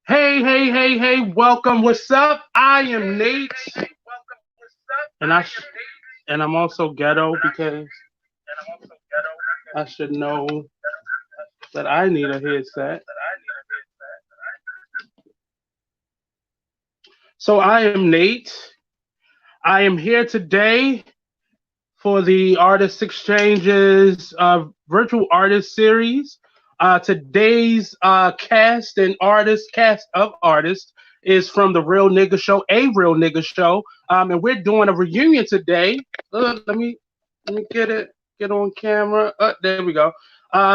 Hey, hey, hey, hey, welcome. What's up? I am Nate, and I'm also ghetto because I should know that I need a headset. So I am Nate. I am here today for the Artist Exchanges virtual artist series. Today's cast of artists is from the Real Nigga Show, a Real Nigga Show, and we're doing a reunion today. Let me get on camera. There we go.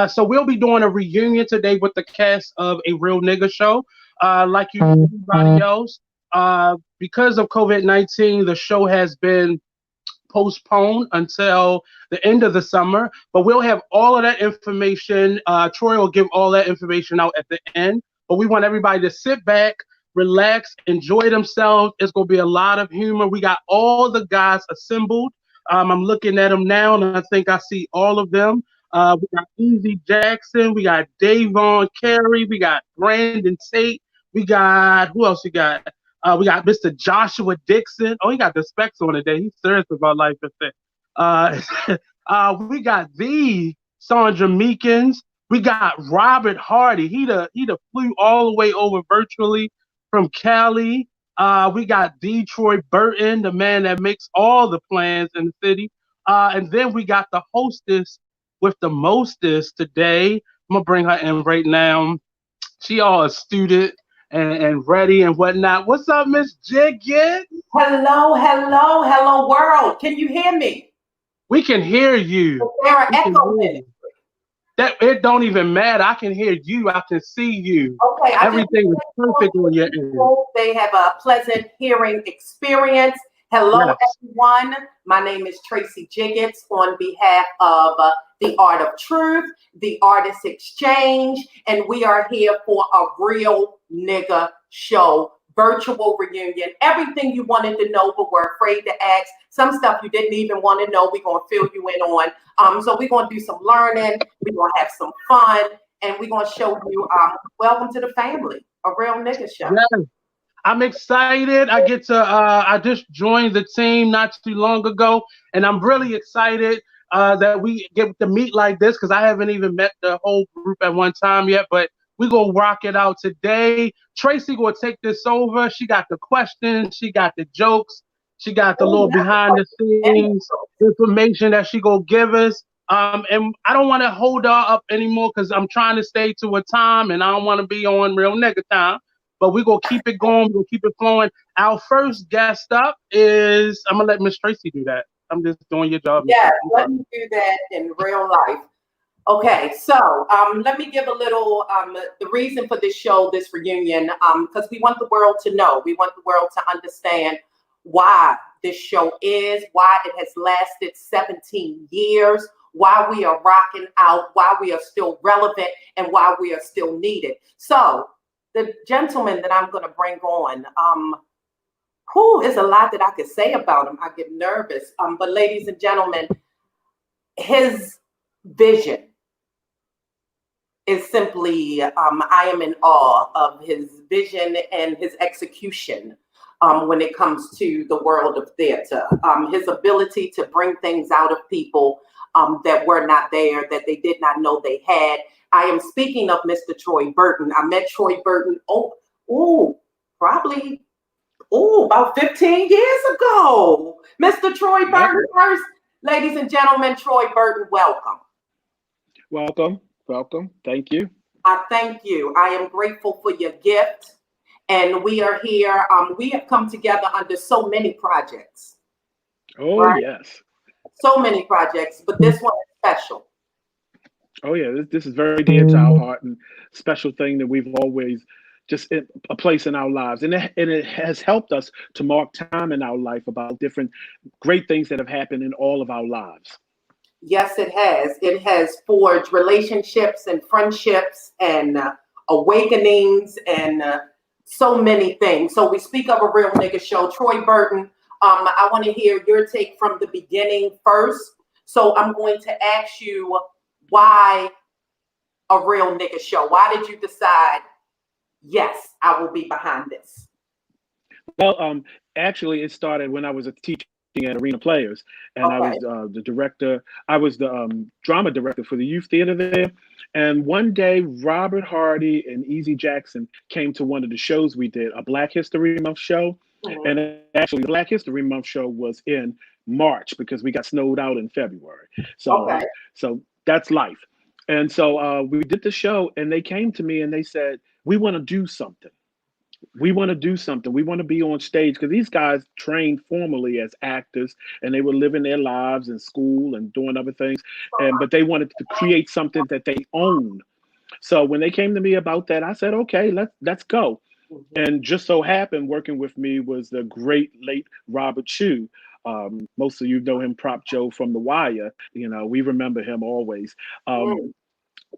So we'll be doing a reunion today with the cast of a Real Nigga Show, like everybody else. Because of COVID-19, the show has been postponed until the end of the summer, but we'll have all of that information. Troy will give all that information out at the end, but we want everybody to sit back, relax, enjoy themselves. It's going to be a lot of humor. We got all the guys assembled. I'm looking at them now, and I think I see all of them. We got Eze Jackson, we got Davon Carey, we got Brandon Tate, we got, who else we got? We got Mr. Joshua Dixon. Oh, he got the specs on today. He's serious about life and thing. We got the Sandra Meekins. We got Robert Hardy. He flew all the way over virtually from Cali. We got Detroit Burton, the man that makes all the plans in the city. And then we got the hostess with the mostest today. I'm gonna bring her in right now. She all a student and ready and whatnot. What's up, Miss Jiggetts? Hello, hello, hello, world. Can you hear me? We can hear you. Is there an We can echo hear in it? you. That it don't even matter. I can hear you. I can see you. Okay, I just Everything is perfect on your end. hope they have a pleasant hearing experience. Hello, Yes. everyone. My name is Tracie Jiggetts on behalf of the Art of Truth, the Artist Exchange, and we are here for a real nigga show. Virtual reunion, everything you wanted to know but were afraid to ask. Some stuff you didn't even want to know, we're going to fill you in on. So we're going to do some learning, we're going to have some fun, and we're going to show you welcome to the family, a real nigga show. Yes. I'm excited. I just joined the team not too long ago, and I'm really excited that we get to meet like this because I haven't even met the whole group at one time yet. But we're gonna rock it out today. Tracie gonna take this over. She got the questions, she got the jokes, she got the little behind the scenes information that she gonna give us. And I don't want to hold her up anymore because I'm trying to stay to a time, and I don't want to be on real nigga time. But we're gonna keep it going, we're gonna keep it flowing. Our first guest up is I'm gonna let Miss Tracie do that. I'm just doing your job. Yeah, let me do that in real life. Okay, so let me give a little the reason for this show, this reunion, because we want the world to know, we want the world to understand why this show is, why it has lasted 17 years, why we are rocking out, why we are still relevant, and why we are still needed. So the gentleman that I'm going to bring on, who is a lot that I could say about him. I get nervous, but ladies and gentlemen, his vision is simply, I am in awe of his vision and his execution when it comes to the world of theater. His ability to bring things out of people that were not there, that they did not know they had. I am speaking of Mr. Troy Burton. I met Troy Burton, probably about 15 years ago. Mr. Troy Burton first. Ladies and gentlemen, Troy Burton, welcome. Welcome. Thank you. I thank you. I am grateful for your gift. And we are here. We have come together under so many projects. Oh, right? yes. So many projects, but this one is special. Oh, yeah. This is very dear to our heart and special thing that we've always just a place in our lives. And it has helped us to mark time in our life about different great things that have happened in all of our lives. Yes, it has. It has forged relationships and friendships and awakenings and so many things. So we speak of a real nigga show. Troy Burton, I want to hear your take from the beginning first. So I'm going to ask you, why a real nigga show? Why did you decide yes, I will be behind this. Well, actually, it started when I was a teaching at Arena Players, and I Okay. was the director. I was the drama director for the youth theater there. And one day, Robert Hardy and Eze Jackson came to one of the shows we did, a Black History Month show. Mhm. And actually, the Black History Month show was in March because we got snowed out in February. So, Okay. so that's life. And so we did the show, and they came to me and they said, "We want to do something. We want to do something. We want to be on stage," because these guys trained formally as actors and they were living their lives in school and doing other things. And but they wanted to create something that they own. So when they came to me about that, I said, okay, let's go. Mhm. And just so happened, working with me was the great late Robert Chu. Most of you know him, Prop Joe from The Wire. You know, we remember him always. Um, Mm.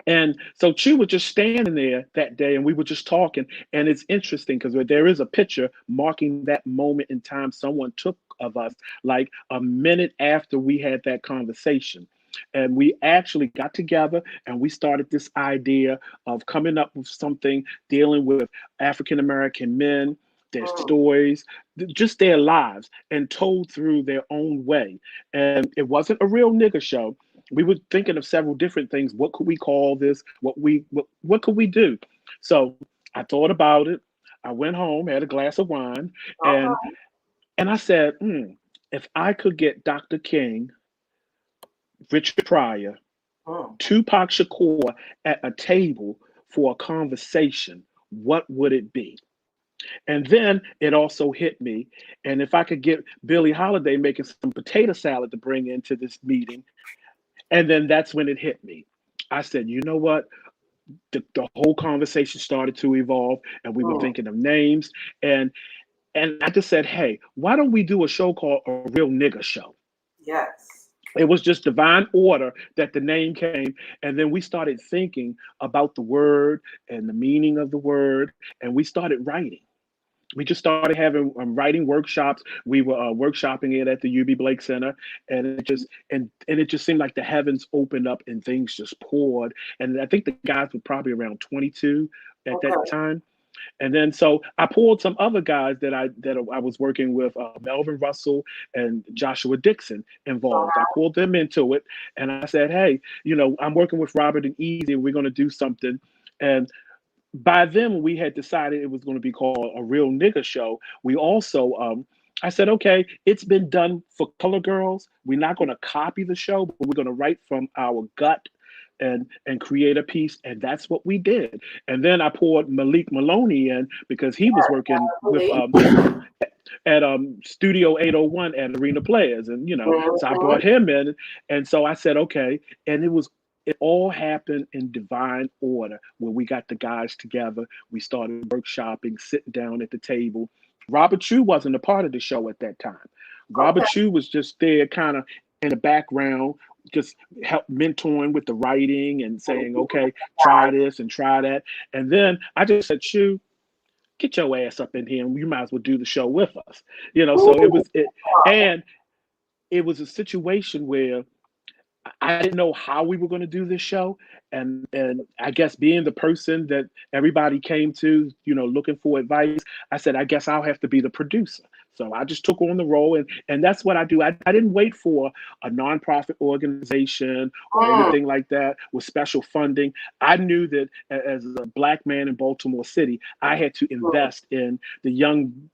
and so Chu was just standing there that day and we were just talking. And it's interesting because there is a picture marking that moment in time someone took of us, like a minute after we had that conversation. And we actually got together and we started this idea of coming up with something dealing with African American men, their Mm. stories, just their lives, and told through their own way. And it wasn't a real nigga show. We were thinking of several different things. What could we call this? What could we do? So I thought about it. I went home, had a glass of wine, and Okay. and I said, if I could get Dr. King, Richard Pryor, Mm. Tupac Shakur at a table for a conversation, what would it be? And then it also hit me. And if I could get Billie Holiday making some potato salad to bring into this meeting, and then that's when it hit me. I said, you know what? The whole conversation started to evolve, and we were Mm. thinking of names. And and I just said, hey, why don't we do a show called A Real Nigga Show? Yes. It was just divine order that the name came. And then we started thinking about the word and the meaning of the word, and we started writing. We just started having writing workshops. We were workshopping it at the UB Blake Center, and it just seemed like the heavens opened up and things just poured. And I think the guys were probably around 22 at that Okay. time. And then so I pulled some other guys that I was working with, Melvin Russell and Joshua Dixon involved. I Uh-huh. pulled them into it, and I said, hey, I'm working with Robert and Easy, and we're going to do something. And by then we had decided it was going to be called A Real Nigga Show. We also I said, okay, it's been done for Color Girls. We're not going to copy the show, but we're going to write from our gut and create a piece. And that's what we did. And then I poured Malik Maloney in because he was Yes, working with absolutely. at Studio 801 at Arena Players. And so I Mhm. brought him in. And so I said, okay. And it all happened in divine order when we got the guys together. We started workshopping, sitting down at the table. Robert Chu wasn't a part of the show at that time. Robert Okay. Chu was just there kind of in the background, just help mentoring with the writing and saying, okay, try this and try that. And then I just said, Chu, get your ass up in here and you might as well do the show with us. So it Ooh. was it and it was a situation where I didn't know how we were going to do this show, and I guess being the person that everybody came to, looking for advice, I said, I guess I'll have to be the producer. So I just took on the role, and that's what I do. I didn't wait for a nonprofit organization or Mm. anything like that with special funding. I knew that as a Black man in Baltimore City, I had to Mm. invest in the young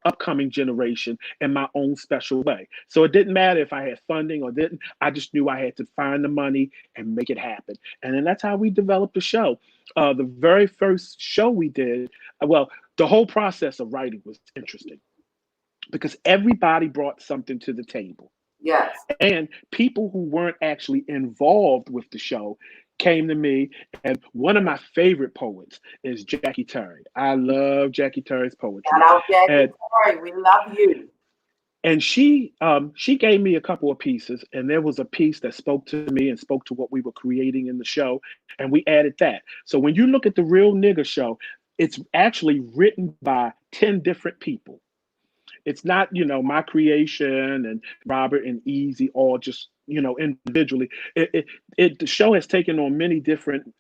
upcoming generation in my own special way. So it didn't matter if I had funding or didn't. I just knew I had to find the money and make it happen. And then that's how we developed the show. The very first show we did, well, the whole process of writing was interesting because everybody brought something to the table. Yes. And people who weren't actually involved with the show came to me. And one of my favorite poets is Jackie Terry. I love Jackie Terry's Shout poetry. out Jackie And Terry. We love you. she gave me a couple of pieces, and there was a piece that spoke to me and spoke to what we were creating in the show, and we added that. So when you look at the Real Nigga Show, it's actually written by 10 different people. It's not, my creation and Robert and Easy all just individually. The show has taken on many different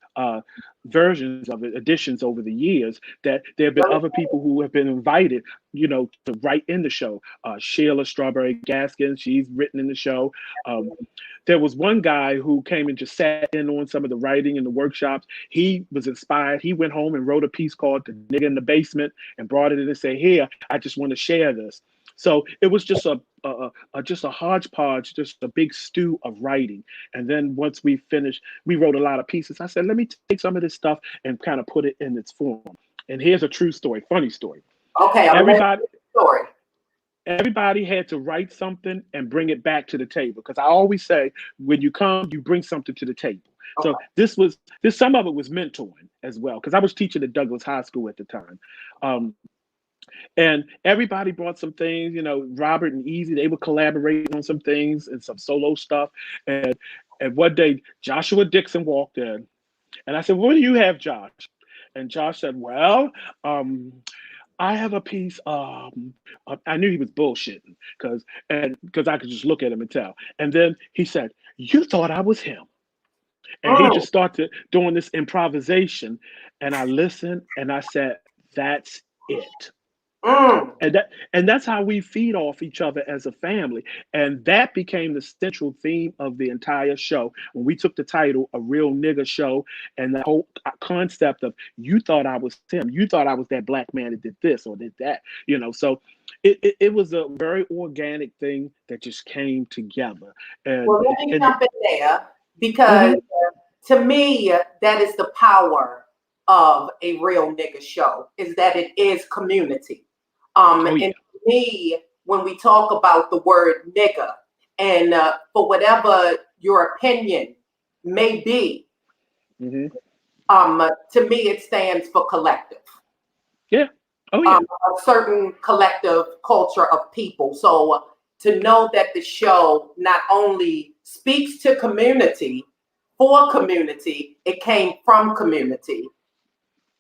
versions of it, editions over the years. That there have been other people who have been invited, to write in the show. Sheila Strawberry Gaskin, she's written in the show. There was one guy who came and just sat in on some of the writing and the workshops. He was inspired. He went home and wrote a piece called "The Nigga in the Basement" and brought it in and said, "Here, I just want to share this." So it was just a hodgepodge, just a big stew of writing. And then once we finished, we wrote a lot of pieces. I said, let me take some of this stuff and kind of put it in its form. And here's a true story, funny story. Okay, everybody had to write something and bring it back to the table. Because I always say, when you come, you bring something to the table. Okay. So some of it was mentoring as well, because I was teaching at Douglas High School at the time. And everybody brought some things, Robert and Easy, they would collaborate on some things and some solo stuff. And one day, Joshua Dixon walked in and I said, "What do you have, Josh?" And Josh said, "Well, I have a piece." I knew he was bullshitting because I could just look at him and tell. And then he said, "You thought I was him." And he just started doing this improvisation. And I listened and I said, "That's it." And that's how we feed off each other as a family. And that became the central theme of the entire show. When we took the title, "A Real Nigga Show," and the whole concept of, you thought I was him, you thought I was that black man that did this or did that, so it was a very organic thing that just came together. And, well, let me jump in there, because to me, that is the power of a real nigga show, is that it is community. And to me, when we talk about the word nigga, and for whatever your opinion may be, to me, it stands for collective. Yeah. A certain collective culture of people. So to know that the show not only speaks to community, for community, it came from community.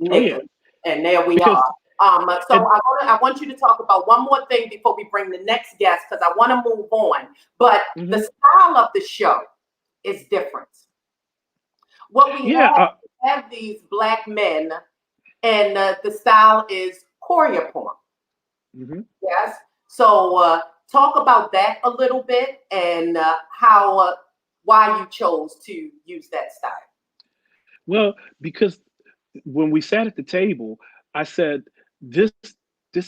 Nigga. And there we are. I want you to talk about one more thing before we bring the next guest, because I want to move on. But the style of the show is different. What we have these black men, and the style is choreopoem. Yes. So talk about that a little bit, and why you chose to use that style. Well, because when we sat at the table, I said, this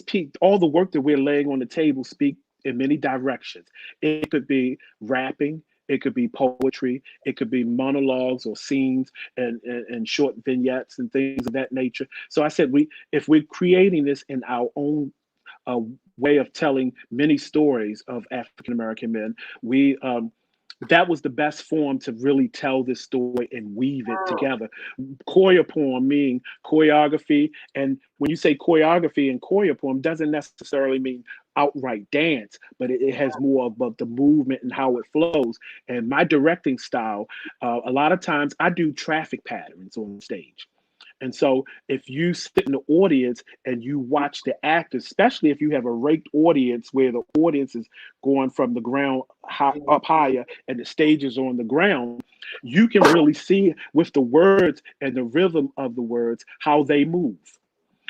piece, all the work that we're laying on the table speak in many directions. It could be rapping, it could be poetry, it could be monologues or scenes and short vignettes and things of that nature. So I said, if we're creating this in our own way of telling many stories of African American men, that was the best form to really tell this story and weave it together. Choreopoem meaning choreography. And when you say choreography and choreopoem, doesn't necessarily mean outright dance, but it has more about the movement and how it flows. And my directing style, a lot of times I do traffic patterns on stage. And so if you sit in the audience and you watch the actors, especially if you have a raked audience where the audience is going from the ground up higher and the stage is on the ground, you can really see with the words and the rhythm of the words how they move.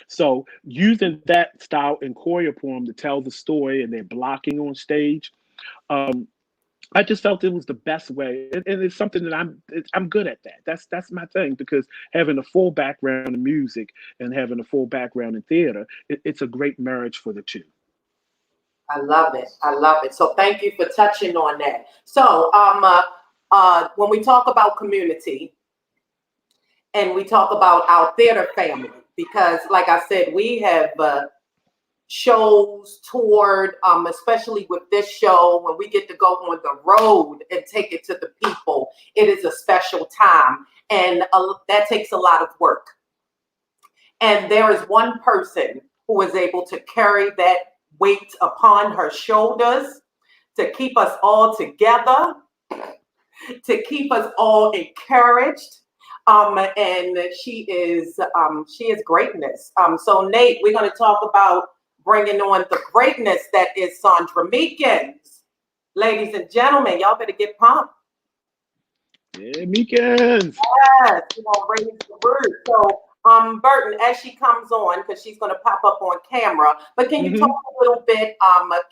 So using that style in choreopoem to tell the story, and they're blocking on stage, I just felt it was the best way, and it's something that I'm good at that. That's my thing, because having a full background in music and having a full background in theater, it's a great marriage for the two. I love it. I love it. So thank you for touching on that. So when we talk about community and we talk about our theater family, because like I said, we have shows toured, especially with this show, when we get to go on the road and take it to the people, it is a special time, and that takes a lot of work. And there is one person who is able to carry that weight upon her shoulders to keep us all together, to keep us all encouraged. And she is greatness. So Nate, we're going to talk about bringing on the greatness that is Sandra Meekins. Ladies and gentlemen, y'all better get pumped. Yeah, Meekins. Yes, you know, raise the roof. So, Burton, as she comes on, because she's going to pop up on camera, but can you talk a little bit?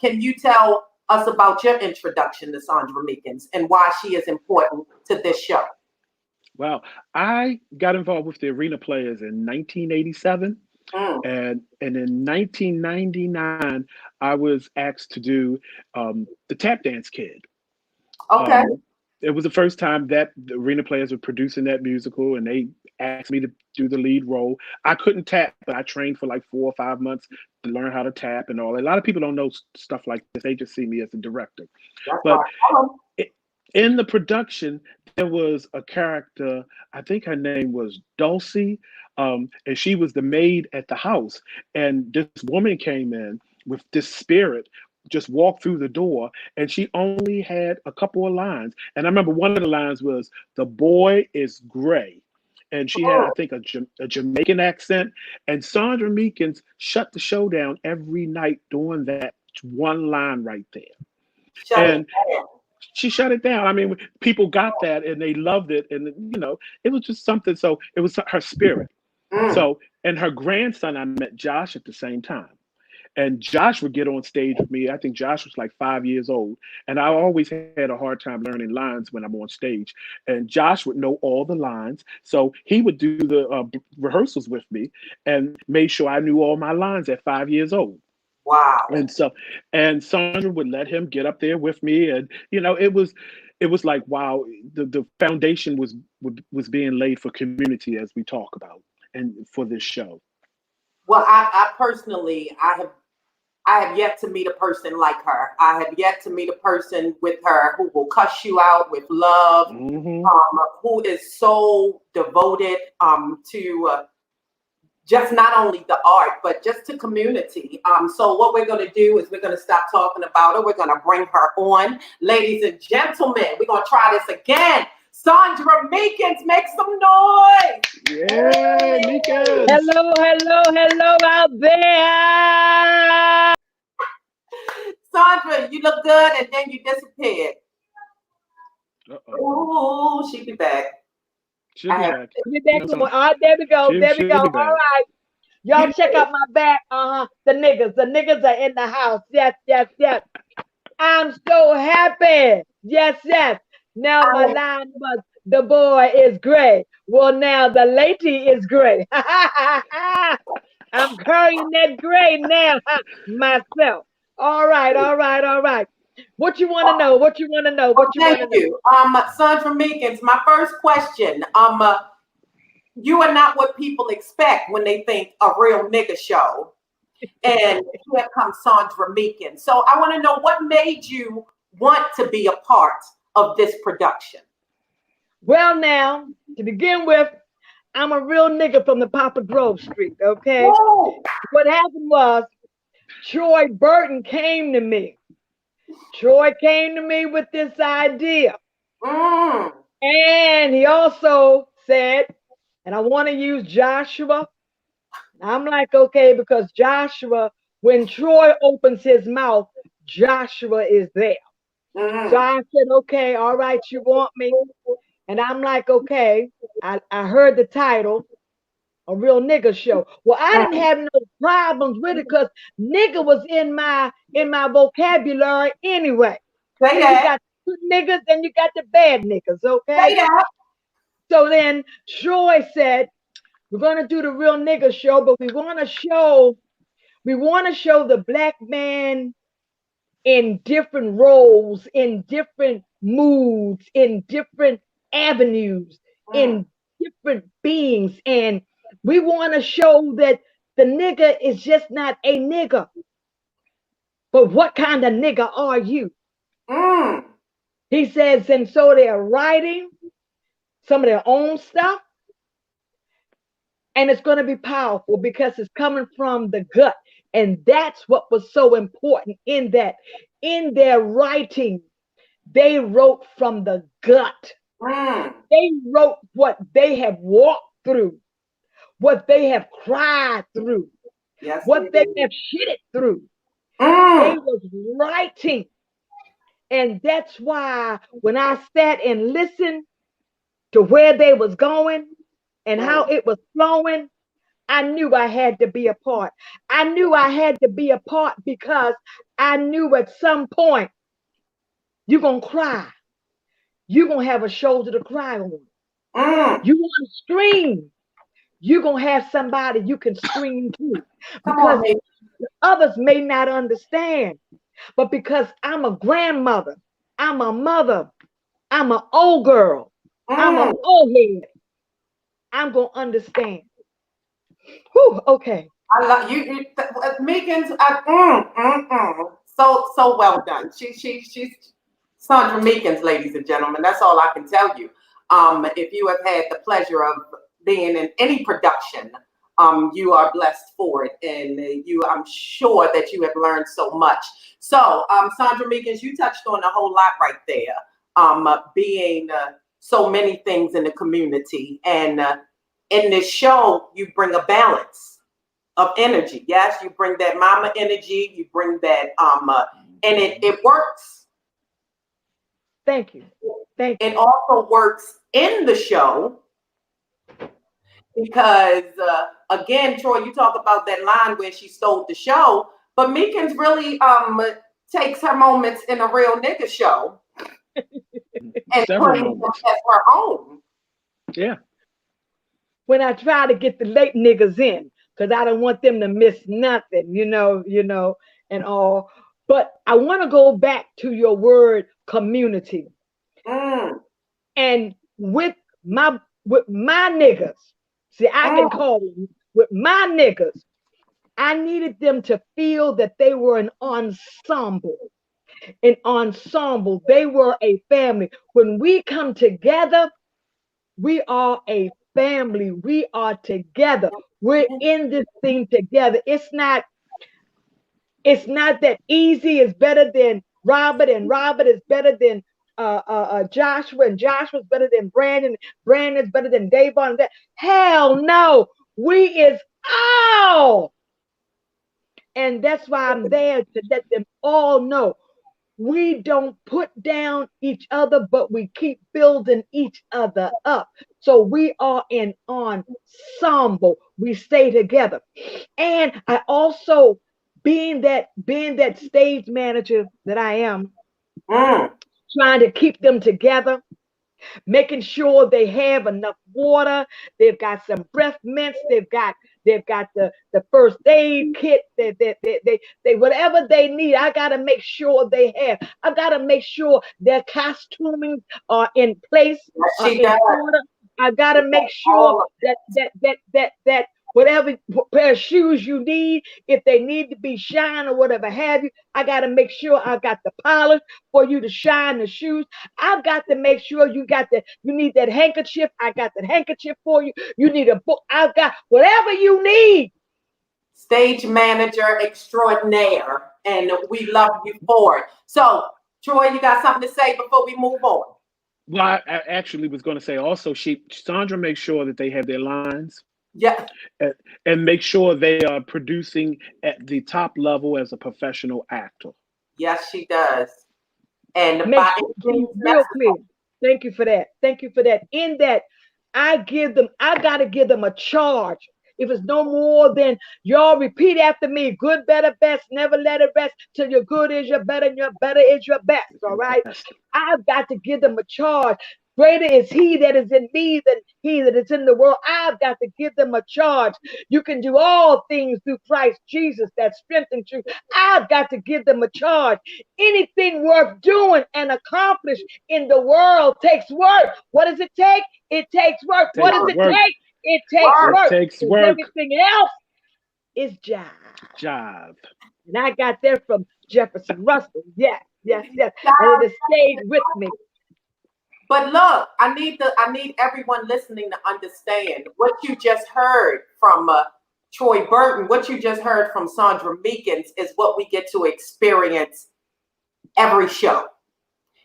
Can you tell us about your introduction to Sandra Meekins and why she is important to this show? Wow, I got involved with the Arena Players in 1987. And in 1999, I was asked to do the Tap Dance Kid. Okay. It was the first time that the Arena Players were producing that musical, and they asked me to do the lead role. I couldn't tap, but I trained for like 4 or 5 months to learn how to tap and all. A lot of people don't know stuff like this. They just see me as a director. That's But right. in the production, there was a character, I think her name was Dulcie, and she was the maid at the house. And this woman came in with this spirit, just walked through the door, and she only had a couple of lines. And I remember one of the lines was, "The boy is gray." And she had, I think, a Jamaican accent. And Sandra Meekins shut the show down every night doing that one line right there. She shut it down. I mean, people got that and they loved it. And, you know, it was just something. So it was her spirit. So, and her grandson, I met Josh at the same time. And Josh would get on stage with me. I think Josh was like 5 years old. And I always had a hard time learning lines when I'm on stage. And Josh would know all the lines. So he would do the rehearsals with me and made sure I knew all my lines at 5 years old. Wow. And Sandra would let him get up there with me. And, you know, it was like, wow, the foundation was being laid for community, as we talk about, and for this show. Well, I personally, I have yet to meet a person like her. I have yet to meet a person with her who will cuss you out with love, who is so devoted to just not only the art, but just to community. So what we're going to do is we're going to stop talking about her. We're going to bring her on. Ladies and gentlemen, we're going to try this again. Sandra Meekins, make some noise. Yeah, Meekins. Hello, hello, hello out there. Sandra, you look good and then you disappeared. Oh, she be back. She'll be back. All right, there we go. There we go. All right. Y'all check out my back. The niggas are in the house. Yes, yes, yes. I'm so happy. Yes, yes. Now my line was, the boy is gray. Well, now the lady is gray. I'm carrying that gray now myself. All right, all right, all right. What you want to know? What you want to know? What you want to know? Thank you. Sandra Meekins, my first question. You are not what people expect when they think a real nigga show. And here comes Sandra Meekins. So I want to know what made you want to be a part of this production. Well, now, to begin with, I'm a real nigga from the Papa Grove Street, okay? Whoa. What happened was, Troy Burton came to me. Troy came to me with this idea. And he also said, and I want to use Joshua. I'm like, okay, because Joshua, when Troy opens his mouth, Joshua is there. So I said, okay, all right, you want me? And I'm like, okay, I heard the title, A Real Nigga Show. Well, I didn't have no problems with it because nigga was in my vocabulary anyway. Say You that. got the good niggas and you got the bad niggas, okay? Say that. So then Troy said, we're gonna do the Real Nigga Show, but we want to show the black man in different roles, in different moods, in different avenues, in different beings. And we want to show that the nigga is just not a nigga. But what kind of nigga are you? He says, and so they're writing some of their own stuff. And it's going to be powerful because it's coming from the gut. And that's what was so important in that. In their writing, they wrote from the gut. They wrote what they have walked through, what they have cried through, what they have shitted through. They was writing. And that's why when I sat and listened to where they was going and how it was flowing, I knew I had to be a part. I knew I had to be a part because I knew at some point you're going to cry. You're going to have a shoulder to cry on. You want to scream. You're going to have somebody you can scream to. Because others may not understand. But because I'm a grandmother, I'm a mother, I'm an old girl, I'm an old head, I'm going to understand. Whew, okay. I love you, Meekins. So well done. She's Sandra Meekins, ladies and gentlemen. That's all I can tell you. If you have had the pleasure of being in any production, you are blessed for it, and I'm sure that you have learned so much. So, Sandra Meekins, you touched on a whole lot right there. Being so many things in the community, and in this show, you bring a balance of energy. Yes, you bring that mama energy. You bring that, and it works. Thank you. Thank you. It also works in the show because, again, Troy, you talk about that line where she stole the show, but Meekins really takes her moments in a real nigga show and claims them as her own. Yeah. When I try to get the late niggas in, because I don't want them to miss nothing, you know, and all. But I want to go back to your word community. And with my niggas, see, I can call them with my niggas, I needed them to feel that they were an ensemble. An ensemble. They were a family. When we come together, we are a family. We are together. We're in this thing together. It's not that Easy is better than Robert, and Robert is better than Joshua, and Joshua's better than Brandon. Brandon's better than Davon. Hell no. We is all. And that's why I'm there to let them all know. We don't put down each other, but we keep building each other up. So we are an ensemble. We stay together. And I also, being that stage manager that I am, trying to keep them together, making sure they have enough water, they've got some breath mints, they've got the first aid kit, they whatever they need, I gotta make sure they have. I gotta make sure their costuming are in place, are in order. I gotta make sure that whatever pair of shoes you need, if they need to be shined or whatever have you, I got to make sure I got the polish for you to shine the shoes. I've got to make sure you need that handkerchief. I got that handkerchief for you. You need a book. I've got whatever you need. Stage manager extraordinaire, and we love you for it. So, Troy, you got something to say before we move on? Well, I actually was going to say also, Sandra makes sure that they have their lines. Yeah. And make sure they are producing at the top level as a professional actor. Yes, she does. And real clear. Thank you for that. Thank you for that. In that, I gotta give them a charge. If it's no more than y'all repeat after me, good, better, best, never let it rest till your good is your better and your better is your best. All right. I've got to give them a charge. Greater is he that is in me than he that is in the world. I've got to give them a charge. You can do all things through Christ Jesus that strengthens you. I've got to give them a charge. Anything worth doing and accomplish in the world takes work. What does it take? It takes work. What does it take? It takes work. It takes work. Everything else is job. And I got that from Jefferson Russell. Yes. And it stayed with me. But look, I need everyone listening to understand what you just heard from Troy Burton, what you just heard from Sandra Meekins is what we get to experience every show.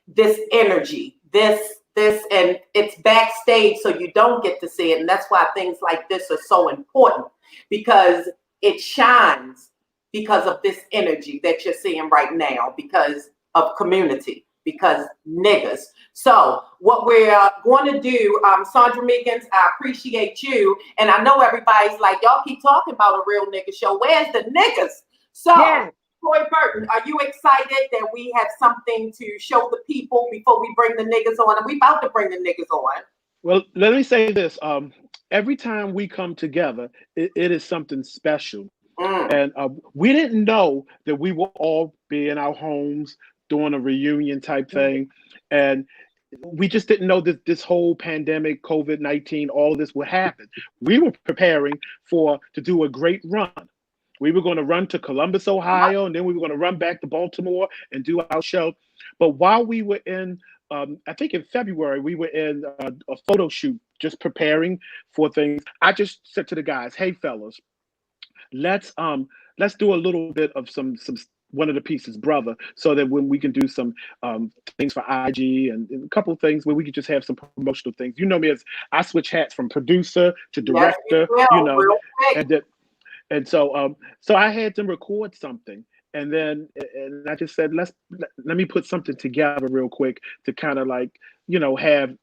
This energy, this, and it's backstage, so you don't get to see it. And that's why things like this are so important, because it shines because of this energy that you're seeing right now, because of community. because niggas. So what we're going to do, Sandra Meekins, I appreciate you. And I know everybody's like, y'all keep talking about a real nigga show. Where's the niggas? So, Yeah. Troy Burton, are you excited that we have something to show the people before we bring the niggas on? And we about to bring the niggas on. Well, let me say this. Every time we come together, it is something special. And we didn't know that we will all be in our homes doing a reunion type thing. And we just didn't know that this whole pandemic, COVID-19, all of this would happen. We were preparing to do a great run. We were going to run to Columbus, Ohio, and then we were going to run back to Baltimore and do our show. But while we were in, I think in February, we were in a photo shoot, just preparing for things. I just said to the guys, hey, fellas, let's do a little bit of some one of the pieces, brother, so that when we can do some things for IG and a couple of things where we could just have some promotional things. You know me, as I switch hats from producer to director, and so I had them record something, and I just said, let me put something together real quick to kind of like, have,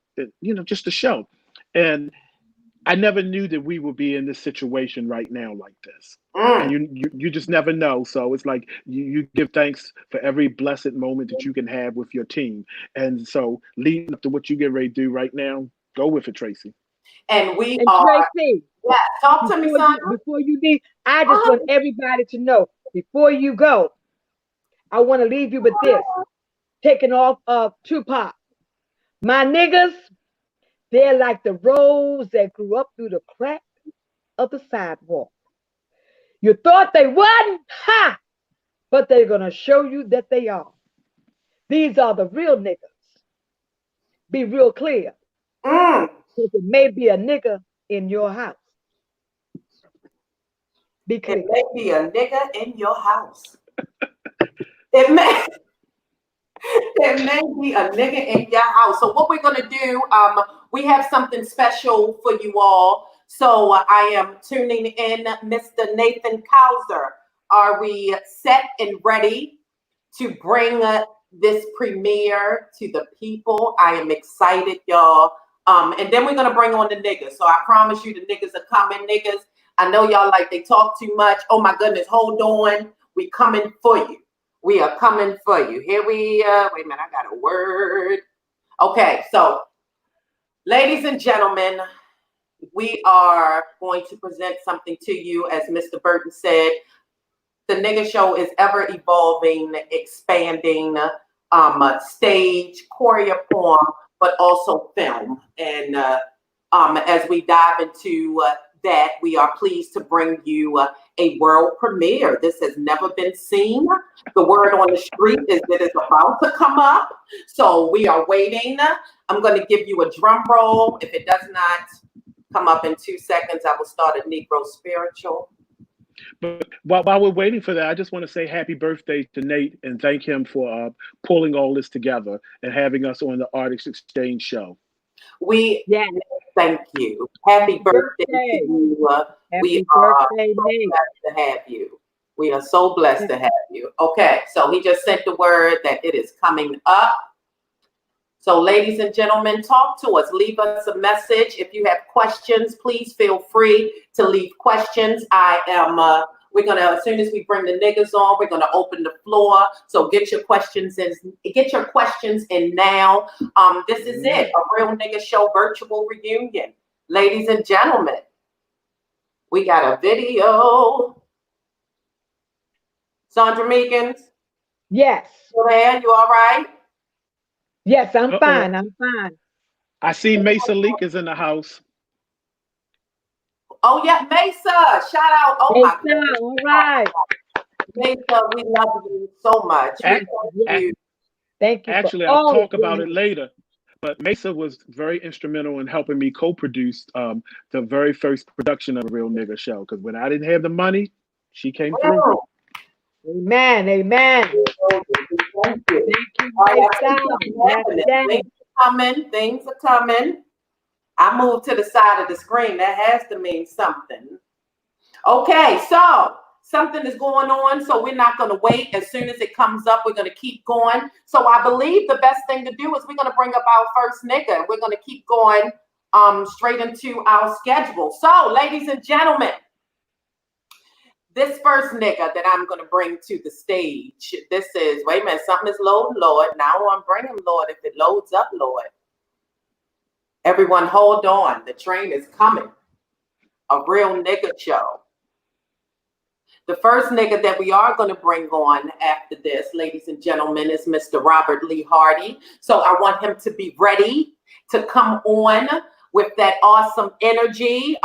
just a show. And I never knew that we would be in this situation right now like this. And you just never know. So it's like you give thanks for every blessed moment that you can have with your team. And so leading up to what you get ready to do right now, go with it, Tracie. And Tracie, yeah, talk to me, son. Before you leave, I just want everybody to know, before you go, I want to leave you with this. Taking off of Tupac. My niggas, they're like the rose that grew up through the crack of the sidewalk. You thought they wasn't? Ha! But they're going to show you that they are. These are the real niggas. Be real clear. Because it may be a nigga in your house. Be clear. It may be a nigga in your house. It may be a nigga in your house. So what we're going to do, we have something special for you all. So I am tuning in Mr. Nathan Couser. Are we set and ready to bring this premiere to the people? I am excited, y'all. And then we're going to bring on the niggas. So I promise you the niggas are coming, niggas. I know y'all like they talk too much. Oh my goodness, hold on. We coming for you. We are coming for you. Here we, wait a minute, I got a word. Okay, so ladies and gentlemen, we are going to present something to you. As Mr. Burton said, the nigga show is ever evolving, expanding, stage, choreopoem, but also film. And as we dive into that, we are pleased to bring you a world premiere. This has never been seen. The word on the street is that it's about to come up. So we are waiting. I'm going to give you a drum roll. If it does not come up in 2 seconds, I will start a Negro spiritual. But while we're waiting for that, I just want to say happy birthday to Nate and thank him for pulling all this together and having us on the Artist Exchange show. Thank you. Happy birthday to you. We are so blessed to have you. We are so blessed to have you. Okay, so he just sent the word that it is coming up. So ladies and gentlemen, talk to us. Leave us a message. If you have questions, please feel free to leave questions. We're gonna, as soon as we bring the niggas on, we're gonna open the floor. So get your questions in. Get your questions in now. This is it, a real nigga show virtual reunion. Ladies and gentlemen, we got a video. Sandra Meekins? Yes. You there? You all right? Yes, I'm fine. I'm fine. I see Mesa Leak is in the house. Oh yeah, Mesa! Shout out! Oh Mesa, my God! All right, Mesa, we love you so much. Thank you. Thank you. Actually, I'll talk about it later. But Mesa was very instrumental in helping me co-produce the very first production of a Real Nigga Show. Because when I didn't have the money, she came through. Amen. Amen. Thank you. Things are coming. I moved to the side of the screen. That has to mean something. Okay, so something is going on, so we're not going to wait. As soon as it comes up, we're going to keep going. So I believe the best thing to do is we're going to bring up our first nigga. We're going to keep going straight into our schedule. So, ladies and gentlemen, this first nigga that I'm going to bring to the stage, this is, wait a minute, something is loading, Lord. Now I'm bringing, Lord, if it loads up, Lord. Everyone hold on. The train is coming. A real nigga show. The first nigga that we are going to bring on after this, ladies and gentlemen, is Mr. Robert Lee Hardy. So I want him to be ready to come on with that awesome energy.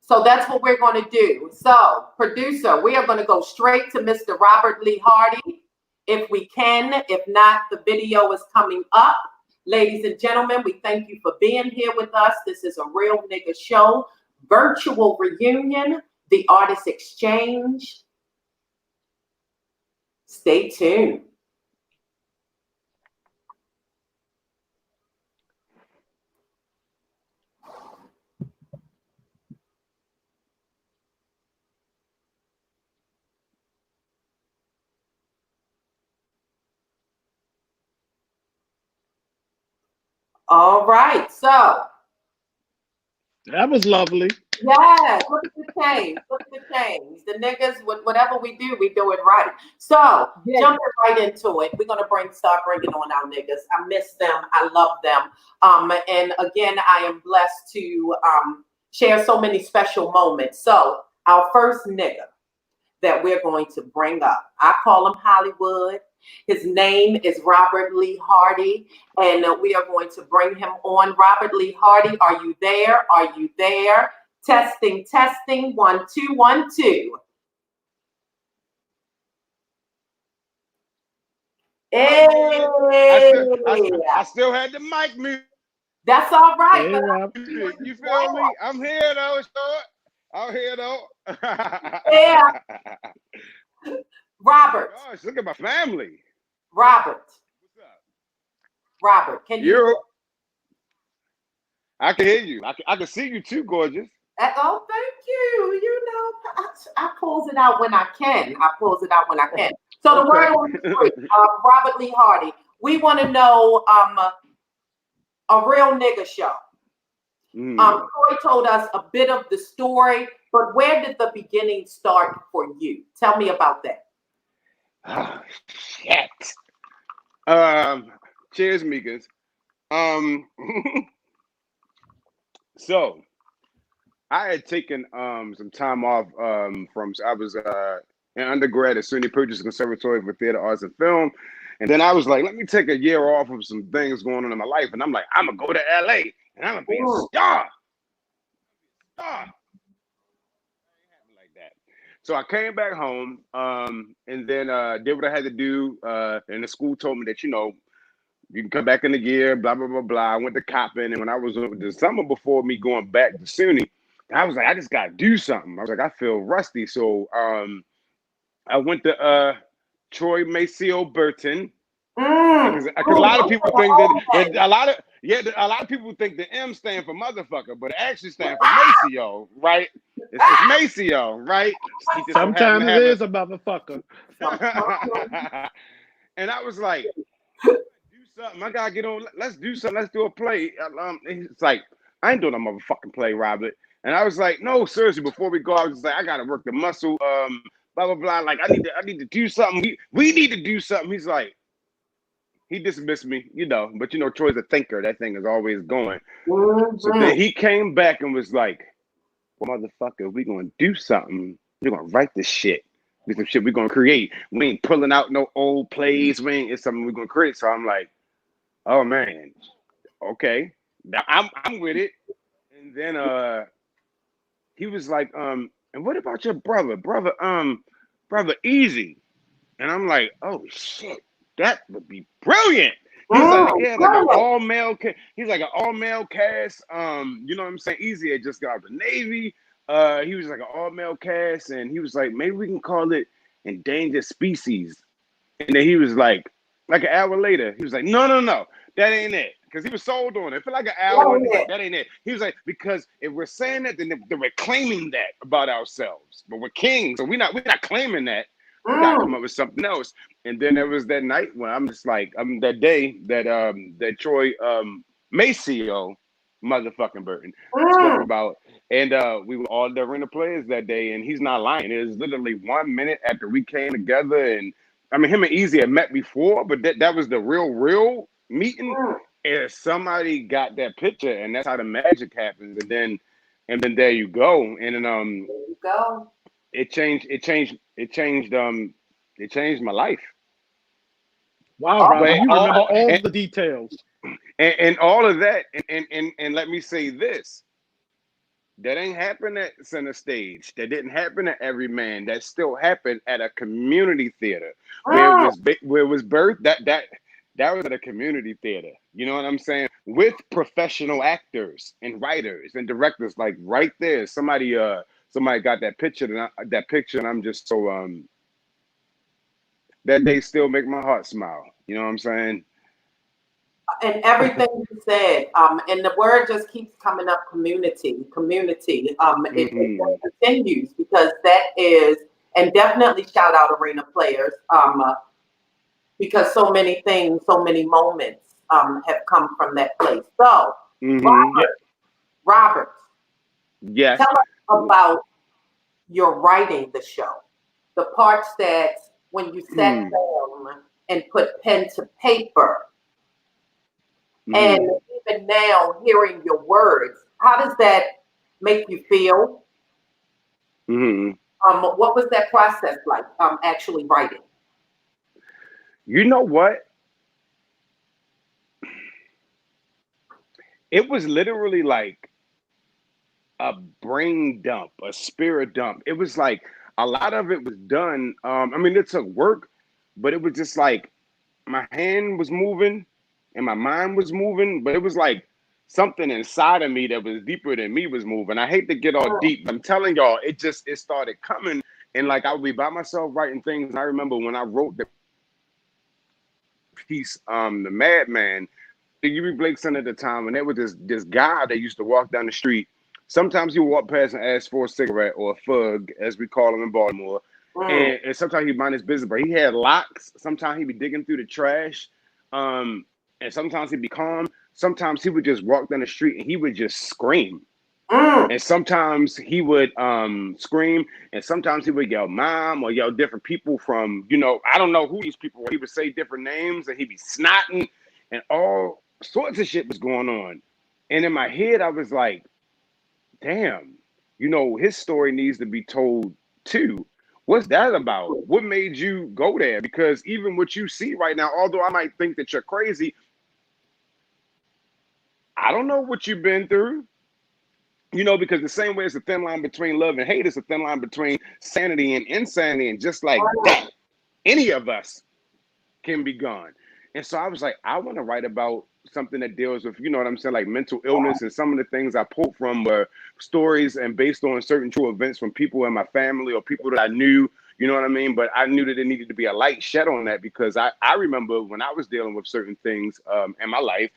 So that's what we're going to do. So, producer, we are going to go straight to Mr. Robert Lee Hardy, if we can. If not, the video is coming up. Ladies and gentlemen, we thank you for being here with us. This is a real nigga show, virtual reunion, the artist exchange. Stay tuned. All right, so. That was lovely. Yes, look at the change. Look at the change. The niggas, whatever we do it right. So, jumping right into it, we're gonna start bringing on our niggas. I miss them. I love them. And again, I am blessed to share so many special moments. So, our first nigga that we're going to bring up, I call him Hollywood. His name is Robert Lee Hardy, and we are going to bring him on. Robert Lee Hardy, are you there? Are you there? Testing, testing, 1 2 1 2. Hey. I still had the mic mute. That's all right. You feel me? I'm here though, short. I'm here though. Yeah. Robert. Gosh, look at my family. Robert. What's up? Robert, can you? I can hear you. I can see you too, gorgeous. Oh, thank you. You know, I pulls it out when I can. So the word on the street, Robert Lee Hardy. We want to know a real nigga show. Troy told us a bit of the story, but where did the beginning start for you? Tell me about that. Oh, shit. Cheers, Meekins. So I had taken some time off from I was in undergrad at SUNY Purchase Conservatory for Theater Arts and Film. And then I was like, let me take a year off of some things going on in my life. And I'm like, I'm gonna go to LA and I'm gonna be a star. Like that. So I came back home and then did what I had to do. And the school told me that, you know, you can come back in a year, blah, blah, blah, blah. I went to copping. And when I was the summer before me going back to SUNY, I was like, I just got to do something. I was like, I feel rusty. So I went to Troy Maceo Burton. Because a lot of people think that a lot of people think the M stand for motherfucker, but it actually stands for Maceo, right? It's Maceo, right? Sometimes it is a motherfucker. And I was like, do something. I gotta get on. Let's do something. Let's do a play. It's like, I ain't doing a motherfucking play, Robert. And I was like, no, seriously. Before we go, I was just like, I gotta work the muscle. Blah blah blah. Like I need to do something. We need to do something. He's like. He dismissed me, you know, but you know, Troy's a thinker. That thing is always going. So then he came back and was like, well, motherfucker, we gonna do something. We're gonna write this shit. There's some shit we're gonna create. We ain't pulling out no old plays. It's something we're gonna create. So I'm like, oh man, okay. Now I'm with it. And then he was like, and what about your brother? Brother Easy. And I'm like, oh shit. That would be brilliant. He's like, yeah, like an all-male cast. He's like an all-male cast. You know what I'm saying? Easy had just got out of the Navy. He was like an all-male cast, and he was like, maybe we can call it Endangered Species. And then he was like an hour later, he was like, no, that ain't it. because he was sold on it. I feel like an hour. Oh, He's yeah. like, that ain't it. He was like, because if we're saying that, then we're claiming that about ourselves. But we're kings, so we're not claiming that. We gotta come up with something else. And then there was that night when I'm just like, that day that Troy Maceo, motherfucking Burton, spoke about, and we were all the arena players that day, and he's not lying. It was literally 1 minute after we came together, and I mean, him and Easy had met before, but that was the real meeting. And somebody got that picture, and that's how the magic happens. And then there you go. And then There you go. it changed my life. Wow, Robert, But you remember all the details. And all of that, and let me say this. That ain't happened at Center Stage. That didn't happen at Every Man. That still happened at a community theater where it was birthed. That was at a community theater. You know what I'm saying? With professional actors and writers and directors, like right there. Somebody got that picture, and I'm just so that they still make my heart smile. You know what I'm saying? And everything you said, and the word just keeps coming up, community. It continues, because that is, and definitely shout out arena players, because so many things, so many moments have come from that place. So, Robert, yes, tell us about your writing the show, the parts that when you sat down and put pen to paper. And even now, hearing your words, how does that make you feel? What was that process like, actually writing? You know what? It was literally like a brain dump, a spirit dump. It was like a lot of it was done. I mean, it took work, but it was just like my hand was moving and my mind was moving, but it was like something inside of me that was deeper than me was moving. I hate to get all deep. I'm telling y'all, it started coming, and like I would be by myself writing things. And I remember when I wrote the piece, The Madman, Yuri Blakeson at the time, and there was this guy that used to walk down the street. Sometimes he would walk past and ask for a cigarette, or a fug, as we call him in Baltimore. And sometimes he'd mind his business, but he had locks. Sometimes he'd be digging through the trash. And sometimes he'd be calm. Sometimes he would just walk down the street and he would just scream. And sometimes he would scream, and sometimes he would yell mom or yell different people from, I don't know who these people were. He would say different names, and he'd be snotting, and all sorts of shit was going on. And in my head, I was like, damn, his story needs to be told too. What's that about? What made you go there? Because even what you see right now, although I might think that you're crazy, I don't know what you've been through. Because the same way it's a thin line between love and hate, it's a thin line between sanity and insanity. And just like that, any of us can be gone. And so I was like, I want to write about something that deals with, what I'm saying, like mental illness. And some of the things I pulled from were stories and based on certain true events from people in my family or people that I knew, you know what I mean? But I knew that there needed to be a light shed on that, because I remember when I was dealing with certain things in my life,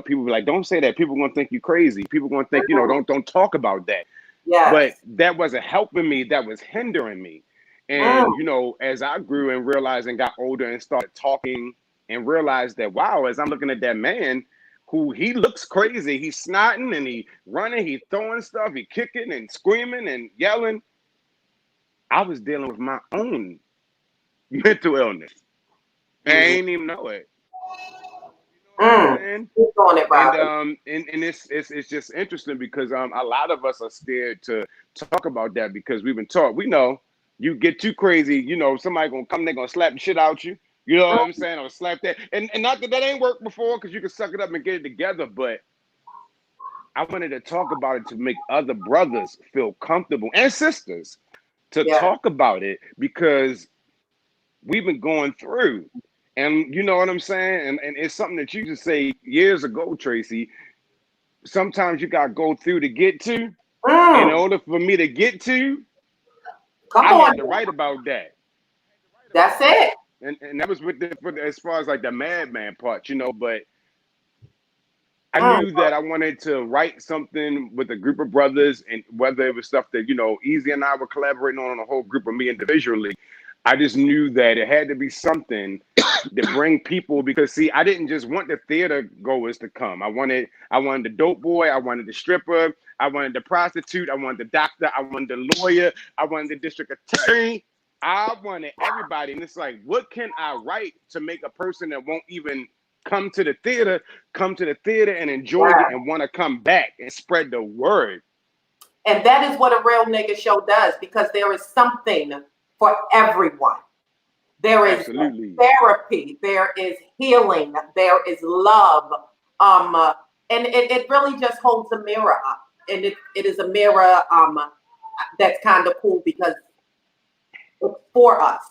people were like, don't say that. People are going to think you crazy. People are going to think, don't talk about that. Yes. But that wasn't helping me. That was hindering me. And, as I grew and realized and got older and started talking and realized that, wow, as I'm looking at that man who he looks crazy, he's snotting and he running, he throwing stuff, he kicking and screaming and yelling. I was dealing with my own mental illness. I ain't even know it. And it's just interesting because a lot of us are scared to talk about that because we've been taught. We know you get too crazy, somebody gonna come, they're gonna slap the shit out you. You know what I'm saying? Or slap that. And not that ain't worked before, because you can suck it up and get it together. But I wanted to talk about it to make other brothers feel comfortable and sisters to talk about it, because we've been going through. And you know what I'm saying? And it's something that you just say years ago, Tracie. Sometimes you got to go through to get to. In order for me to get to, I had to write about that. That's it. And that was with as far as like the madman part, but I knew that I wanted to write something with a group of brothers, and whether it was stuff that, you know, Easy and I were collaborating on a whole group of me individually, I just knew that it had to be something to bring people, because see, I didn't just want the theater goers to come. I wanted the dope boy, I wanted the stripper, I wanted the prostitute, I wanted the doctor, I wanted the lawyer, I wanted the district attorney. I wanted everybody. And it's like, what can I write to make a person that won't even come to the theater and enjoy it and want to come back and spread the word. And that is what a real nigga show does, because there is something for everyone. There is therapy, there is healing, there is love. And it really just holds a mirror up. And it is a mirror that's kind of cool because it's for us.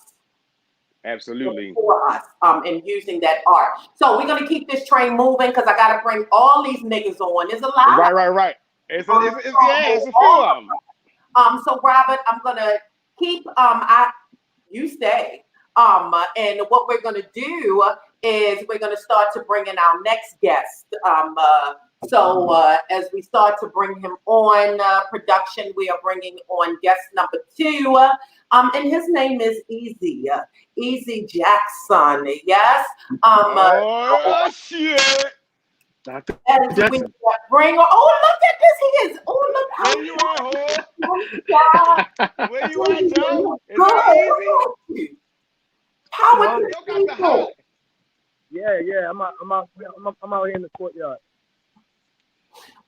Absolutely. For us, and using that art. So we're gonna keep this train moving because I gotta bring all these niggas on. There's a lot. Right. It's a few of them. So Robert, I'm gonna keep you stay. And what we're gonna do is we're gonna start to bring in our next guest. As we start to bring him on production, we are bringing on guest number 2. And his name is Eze Jackson. Yes. Oh shit! As we bring. Oh, look at this! He is. Oh, look. Where you at, ho? Where you at, Joe? Is that Easy? Power to people. Yeah. I'm out here in the courtyard.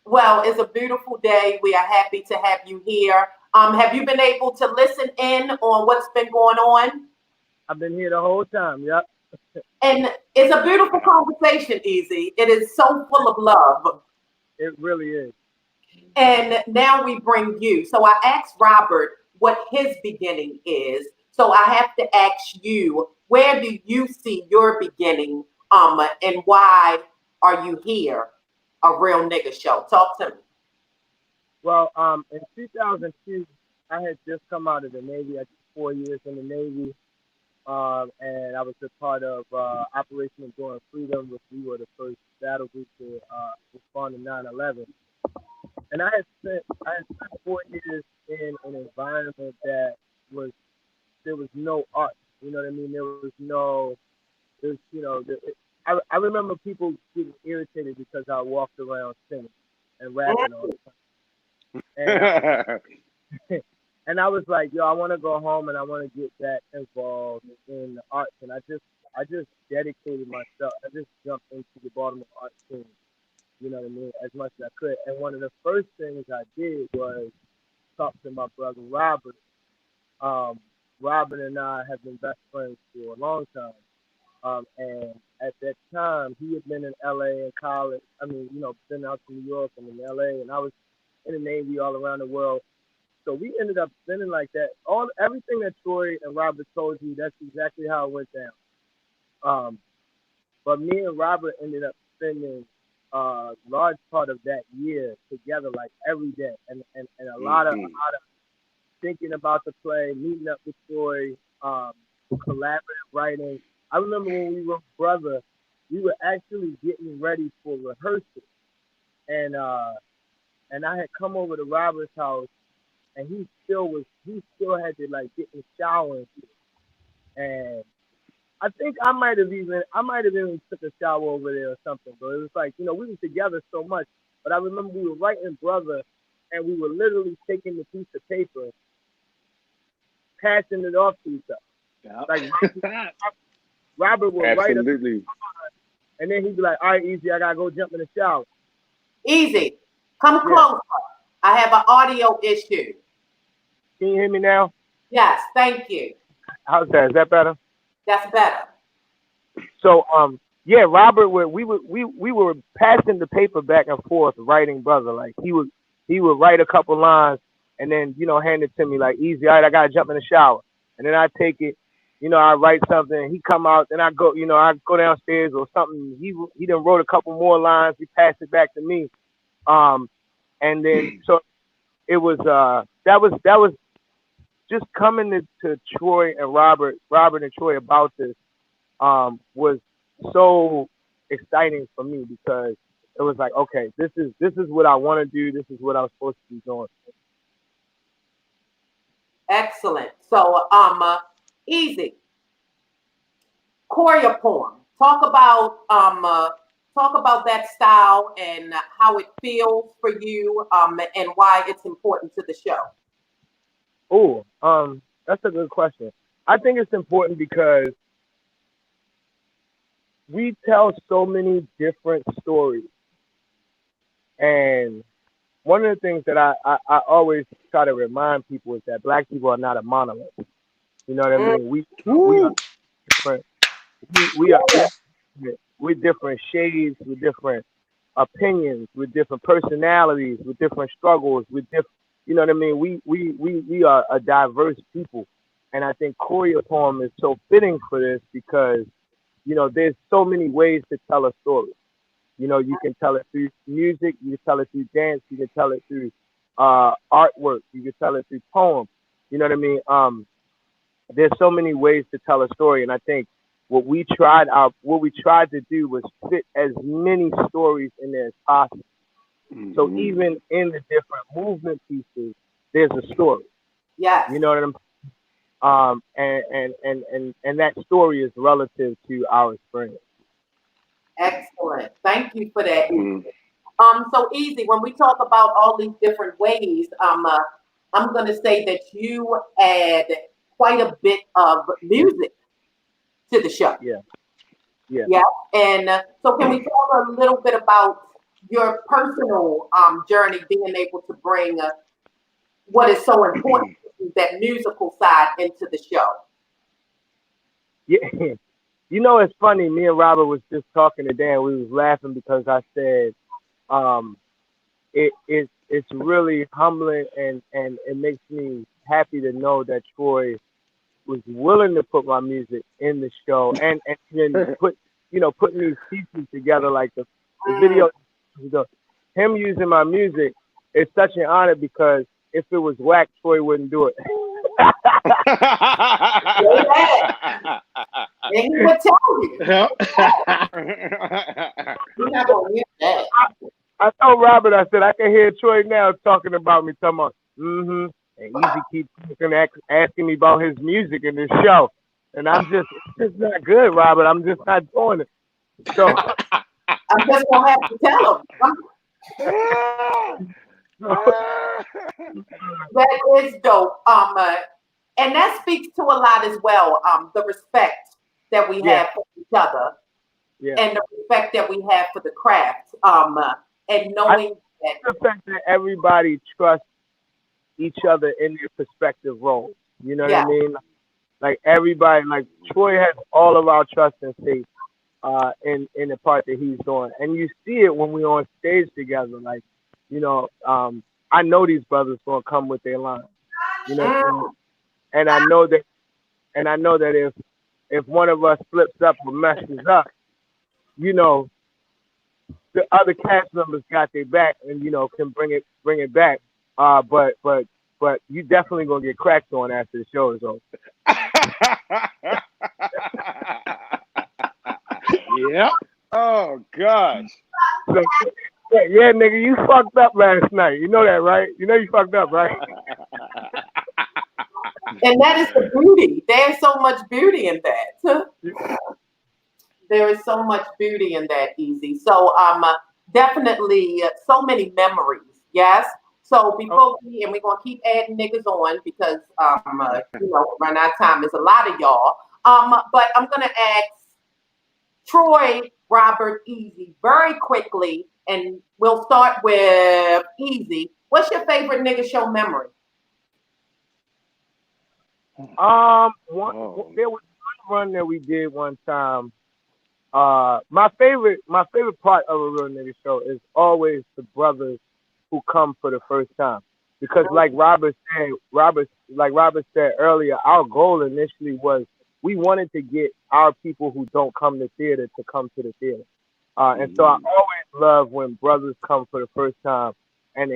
Well, it's a beautiful day. We are happy to have you here. Have you been able to listen in on what's been going on? I've been here the whole time. Yep. And it's a beautiful conversation, Eze. It is so full of love. It really is. And now we bring you. So I asked Robert what his beginning is. So I have to ask you, where do you see your beginning? And why are you here? A real nigga show. Talk to me. Well, in 2002, I had just come out of the Navy. I did 4 years in the Navy. And I was a part of Operation Enduring Freedom, which we were the first battle group to respond to 9/11. And I had spent 4 years in an environment that there was no art. You know what I mean? I remember people getting irritated because I walked around singing and rapping all the time. And I was like, yo, I want to go home and I want to get back involved in the arts. And I just dedicated myself. I just jumped into the Baltimore art scene, you know what I mean, as much as I could. And one of the first things I did was talk to my brother Robert. Robert and I have been best friends for a long time. And at that time, he had been in LA in college. I mean, been out to New York and in LA, and I was in the Navy all around the world. So we ended up spending like that. Everything that Troy and Robert told you, that's exactly how it went down. But me and Robert ended up spending a large part of that year together, like every day, and a lot of thinking about the play, meeting up with Troy, collaborative writing. I remember when we wrote Brother, we were actually getting ready for rehearsal, and I had come over to Robert's house, and he still had to like get in the shower and shit. And I think I might have even took a shower over there or something. But it was like, we were together so much. But I remember we were writing Brother, and we were literally taking the piece of paper, passing it off to each other. Like Robert would write a piece, and then he'd be like, all right, Eze, I gotta go jump in the shower. Eze, come closer. I have an audio issue. Can you hear me now? Yes, thank you. How's that? Is that better? That's better. So, Robert, we were passing the paper back and forth, writing Brother. Like he would write a couple lines and then hand it to me like, Eze, all right, I gotta jump in the shower, and then I take it. I write something, he come out, then I go downstairs or something. He done wrote a couple more lines. He passed it back to me. And then so it was that was just coming to Troy and Robert and Troy about this was so exciting for me, because it was like, okay, this is what I want to do. This is what I'm supposed to be doing. Excellent. So, easy. Choreopoem. Talk about that style and how it feels for you, and why it's important to the show. Oh, that's a good question. I think it's important because we tell so many different stories, and one of the things that I always try to remind people is that Black people are not a monolith. You know what I mean? We are different. We are with different shades, with different opinions, with different personalities, with different struggles, with different. You know what I mean? We are a diverse people, and I think choreopoem is so fitting for this because there's so many ways to tell a story. You can tell it through music, you can tell it through dance, you can tell it through artwork, you can tell it through poem. You know what I mean? There's so many ways to tell a story, and I think what we tried to do was fit as many stories in there as possible. Mm-hmm. So even in the different movement pieces, there's a story. Yeah. You know what I'm and that story is relative to our experience. Excellent. Thank you for that. So easy. When we talk about all these different ways, I'm going to say that you add quite a bit of music to the show. Yeah. And so can we talk a little bit about your personal journey, being able to bring what is so important, that musical side, into the show? Yeah. It's funny. Me and Robert was just talking today, and we was laughing because I said, it's really humbling, and it makes me happy to know that Troy was willing to put my music in the show, and putting these pieces together, like the video, him using my music is such an honor because if it was whack, Troy wouldn't do it. And he would tell you. You're not gonna hear that. I told Robert, I said, I can hear Troy now talking about me, talking about, and Easy keeps asking me about his music in this show. And I'm just, it's not good, Robert. I'm just not doing it. So I'm just going to have to tell him. That is dope. And that speaks to a lot as well. The respect that we have for each other, and the respect that we have for the craft. And knowing that the fact that everybody trusts each other in their respective roles. You know what I mean? Like everybody, like Troy has all of our trust and faith in the part that he's doing, and you see it when we're on stage together. Like, I know these brothers gonna come with their line. And I know that if one of us flips up or messes up, the other cast members got their back and can bring it back. But you definitely gonna get cracked on after the show is over. Yep. Oh gosh. So, yeah, nigga, you fucked up last night. You know that, right? You know you fucked up, right? And that is the beauty. There's so much beauty in that. There is so much beauty in that, Easy. So definitely so many memories. Yes. So before we're gonna keep adding niggas on because run out of time. There's a lot of y'all. But I'm gonna ask Troy, Robert, Easy very quickly, and we'll start with Easy. What's your favorite nigga show memory? There was one run that we did one time. My favorite part of a real nigga show is always the brothers who come for the first time, because like Robert said earlier, our goal initially was we wanted to get our people who don't come to theater to come to the theater, and so I always love when brothers come for the first time and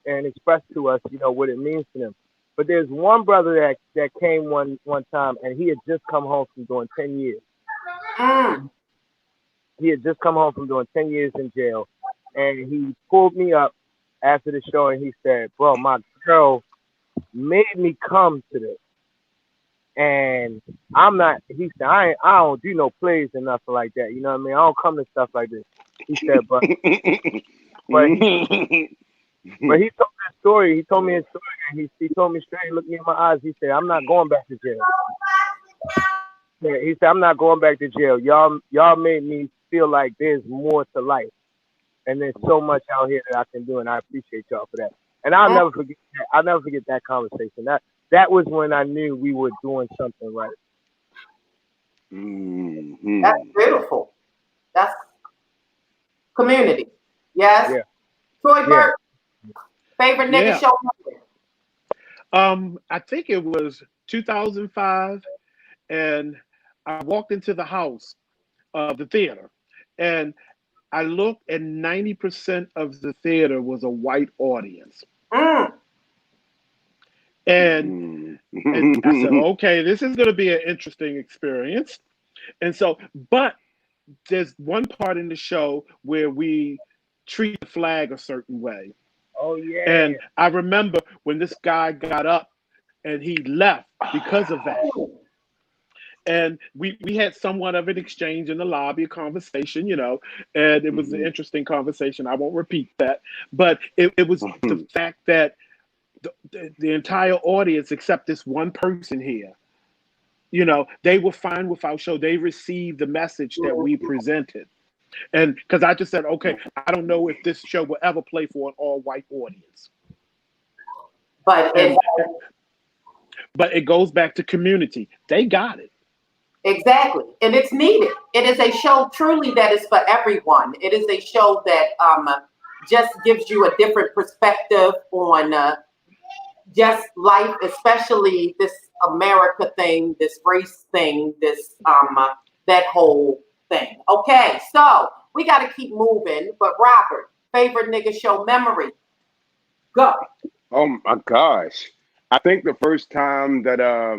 express to us what it means to them. But there's one brother that came one time, and he had just come home from doing 10 years. He had just come home from doing 10 years in jail. and he pulled me up after the show, and he said, "Bro, my girl made me come to this, and I'm not." He said, "I don't do no plays or nothing like that. You know what I mean? I don't come to stuff like this." He said, "But he told me a story. He told me a story, and he told me straight, looked me in my eyes. He said, I'm not going back to jail. Yeah, he said, I'm not going back to jail. Y'all made me feel like there's more to life, and there's so much out here that I can do, and I appreciate y'all for that." And I'll never forget that. I'll never forget that conversation. That was when I knew we were doing something right. Mm-hmm. That's beautiful. That's community. Yes. Yeah. Troy Burton, favorite nigga Yeah. show. I think it was 2005, and I walked into the house of the theater, and I looked, and 90% of the theater was a white audience. Mm. And I said, okay, this is going to be an interesting experience. And so, but there's one part in the show where we treat the flag a certain way. Oh yeah. And I remember when this guy got up and he left because of that. And we had somewhat of an exchange in the lobby, a conversation, you know, and it was an interesting conversation. I won't repeat that. But it was the fact that the entire audience, except this one person here, you know, they were fine with our show. They received the message that we presented. And because I just said, okay, I don't know if this show will ever play for an all-white audience. But it goes back to community. They got it. Exactly. And it's needed. It is a show truly that is for everyone. It is a show that just gives you a different perspective on just life, especially this America thing, this race thing, this that whole thing. Okay, so we got to keep moving. But Robert, favorite nigga show memory? Go. Oh my gosh. I think the first time that I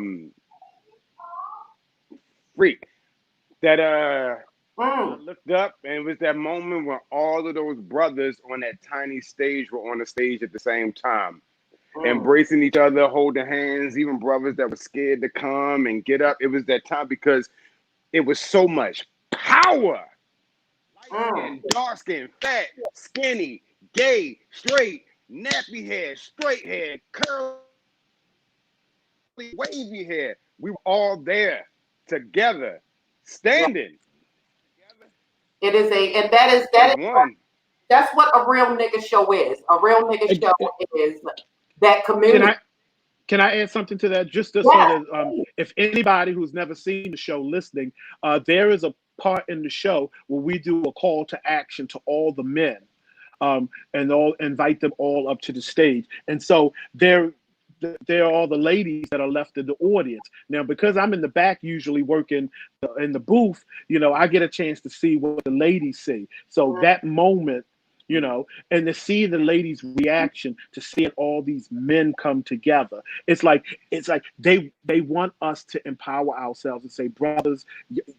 looked up, and it was that moment when all of those brothers on that tiny stage were on the stage at the same time, embracing each other, holding hands, even brothers that were scared to come and get up. It was that time because it was so much power. Light skin, dark skin, fat, skinny, gay, straight, nappy hair, straight hair, curly, wavy hair. We were all there together, standing. It is that's what a real nigga show is. A real nigga show is that community. Can I add something to that? Just so that if anybody who's never seen the show listening, there is a part in the show where we do a call to action to all the men, and all invite them all up to the stage. And so there are all the ladies that are left in the audience. Now, because I'm in the back usually working in the booth, you know, I get a chance to see what the ladies see. So that moment, you know, and to see the ladies' reaction to seeing all these men come together, it's like they want us to empower ourselves and say, brothers,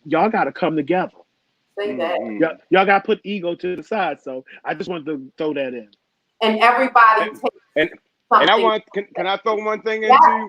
y'all got to come together. Say that. Y'all got to put ego to the side. So I just wanted to throw that in. And everybody and I want, can I throw one thing in too,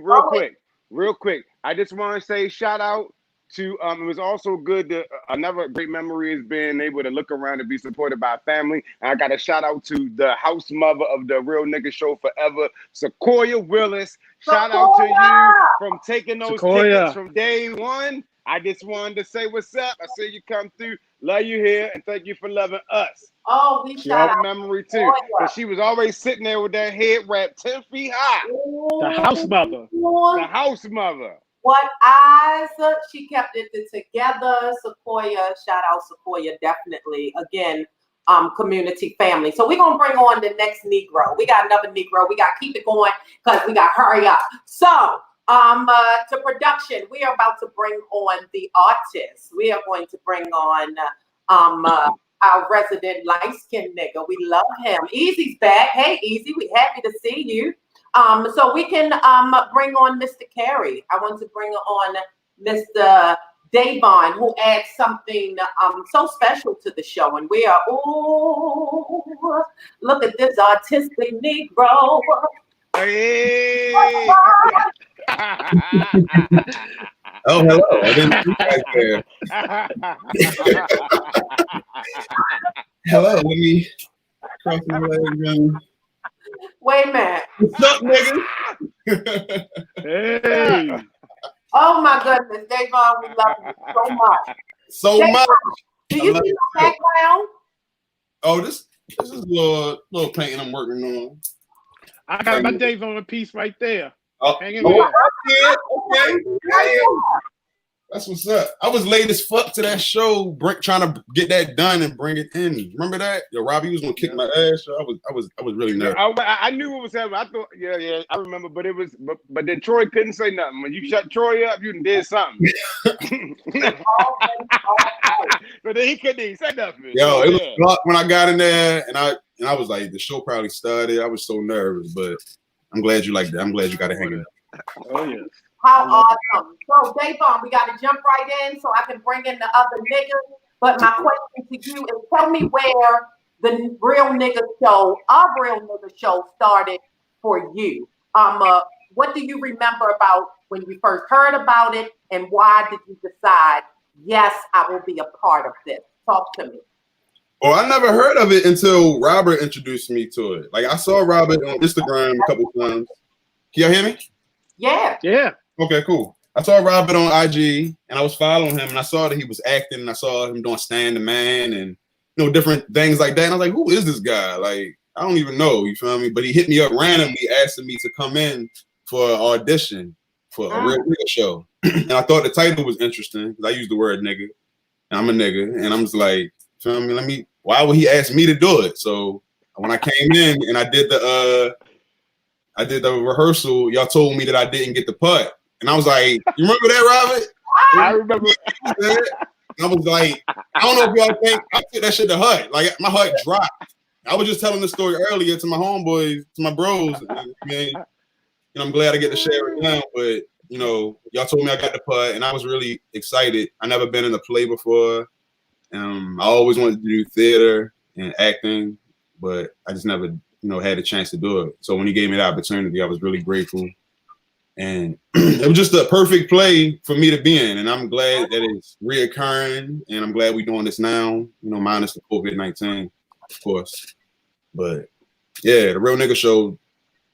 real quick? I just want to say shout out to, it was also good to, another great memory is being able to look around and be supported by family. And I got a shout out to the house mother of the Real Nigga Show Forever, Sequoia Willis. Shout out to you from taking those tickets from day one. I just wanted to say what's up. I see you come through. Love you here, and thank you for loving us. Oh, we shout out memory too, because she was always sitting there with that head wrapped 10 feet high. The house mother. The house mother. What eyes? She kept it together. Sequoia, shout out Sequoia, definitely. Again, community family. So we're gonna bring on the next Negro. We got another Negro. We gotta keep it going because we gotta hurry up. So to production, we are about to bring on the artist. We are going to bring on our resident light-skinned nigga. We love him. Easy's back. Hey, Easy, we happy to see you. So we can bring on Mr. Carey. I want to bring on Mr. Davon, who adds something so special to the show. And we are, oh, look at this artistic Negro. Hey. Oh, hello. I didn't see you right there. Hello, let me cross my legs. Wait a minute. What's up, nigga? Hey. Oh my goodness, Davon, we love you so much. So Davon, much. do you see my background? Oh, this is a little painting I'm working on. I got my Davon piece right there. Oh, Hanging okay. there. Okay. That's what's up. I was late as fuck to that show, trying to get that done and bring it in. Remember that? Yo, Robbie was gonna kick my ass. So I was really nervous. I knew what was happening. I thought, yeah, I remember, but it was, but then Troy couldn't say nothing. When you shut Troy up, you did something. But then he couldn't even say nothing. Yo, it was dark when I got in there, and I was like, the show probably started. I was so nervous, but I'm glad you liked that. I'm glad you got to hang it up. Oh yes. How awesome. So, Davon, we got to jump right in so I can bring in the other niggas. But my question to you is, tell me where the Real Nigga Show, our Real Nigga Show started for you. What do you remember about when you first heard about it, and why did you decide, yes, I will be a part of this? Talk to me. Well, I never heard of it until Robert introduced me to it. Like, I saw Robert on Instagram a couple times. Can y'all hear me? Yeah. Yeah. Okay, cool. I saw Robert on IG, and I was following him, and I saw that he was acting, and I saw him doing Stand the Man and, you know, different things like that. And I was like, who is this guy? Like, I don't even know, you feel me? But he hit me up randomly asking me to come in for an audition for a Real Nigga Show. And I thought the title was interesting, because I use the word nigga, and I'm a nigga, and I'm just like, feel me? Why would he ask me to do it? So when I came in and I did the rehearsal, y'all told me that I didn't get the part. And I was like, you remember that, Robert? I remember. And I was like, I don't know if y'all think I took that shit to heart. Like, my heart dropped. I was just telling the story earlier to my homeboys, to my bros. And, man, you know, I'm glad I get to share it now. But, you know, y'all told me I got the part, and I was really excited. I never been in a play before. I always wanted to do theater and acting, but I just never, you know, had a chance to do it. So when he gave me the opportunity, I was really grateful. And it was just a perfect play for me to be in. And I'm glad that it's reoccurring, and I'm glad we're doing this now, you know, minus the COVID-19, of course. But yeah, the Real Nigga Show,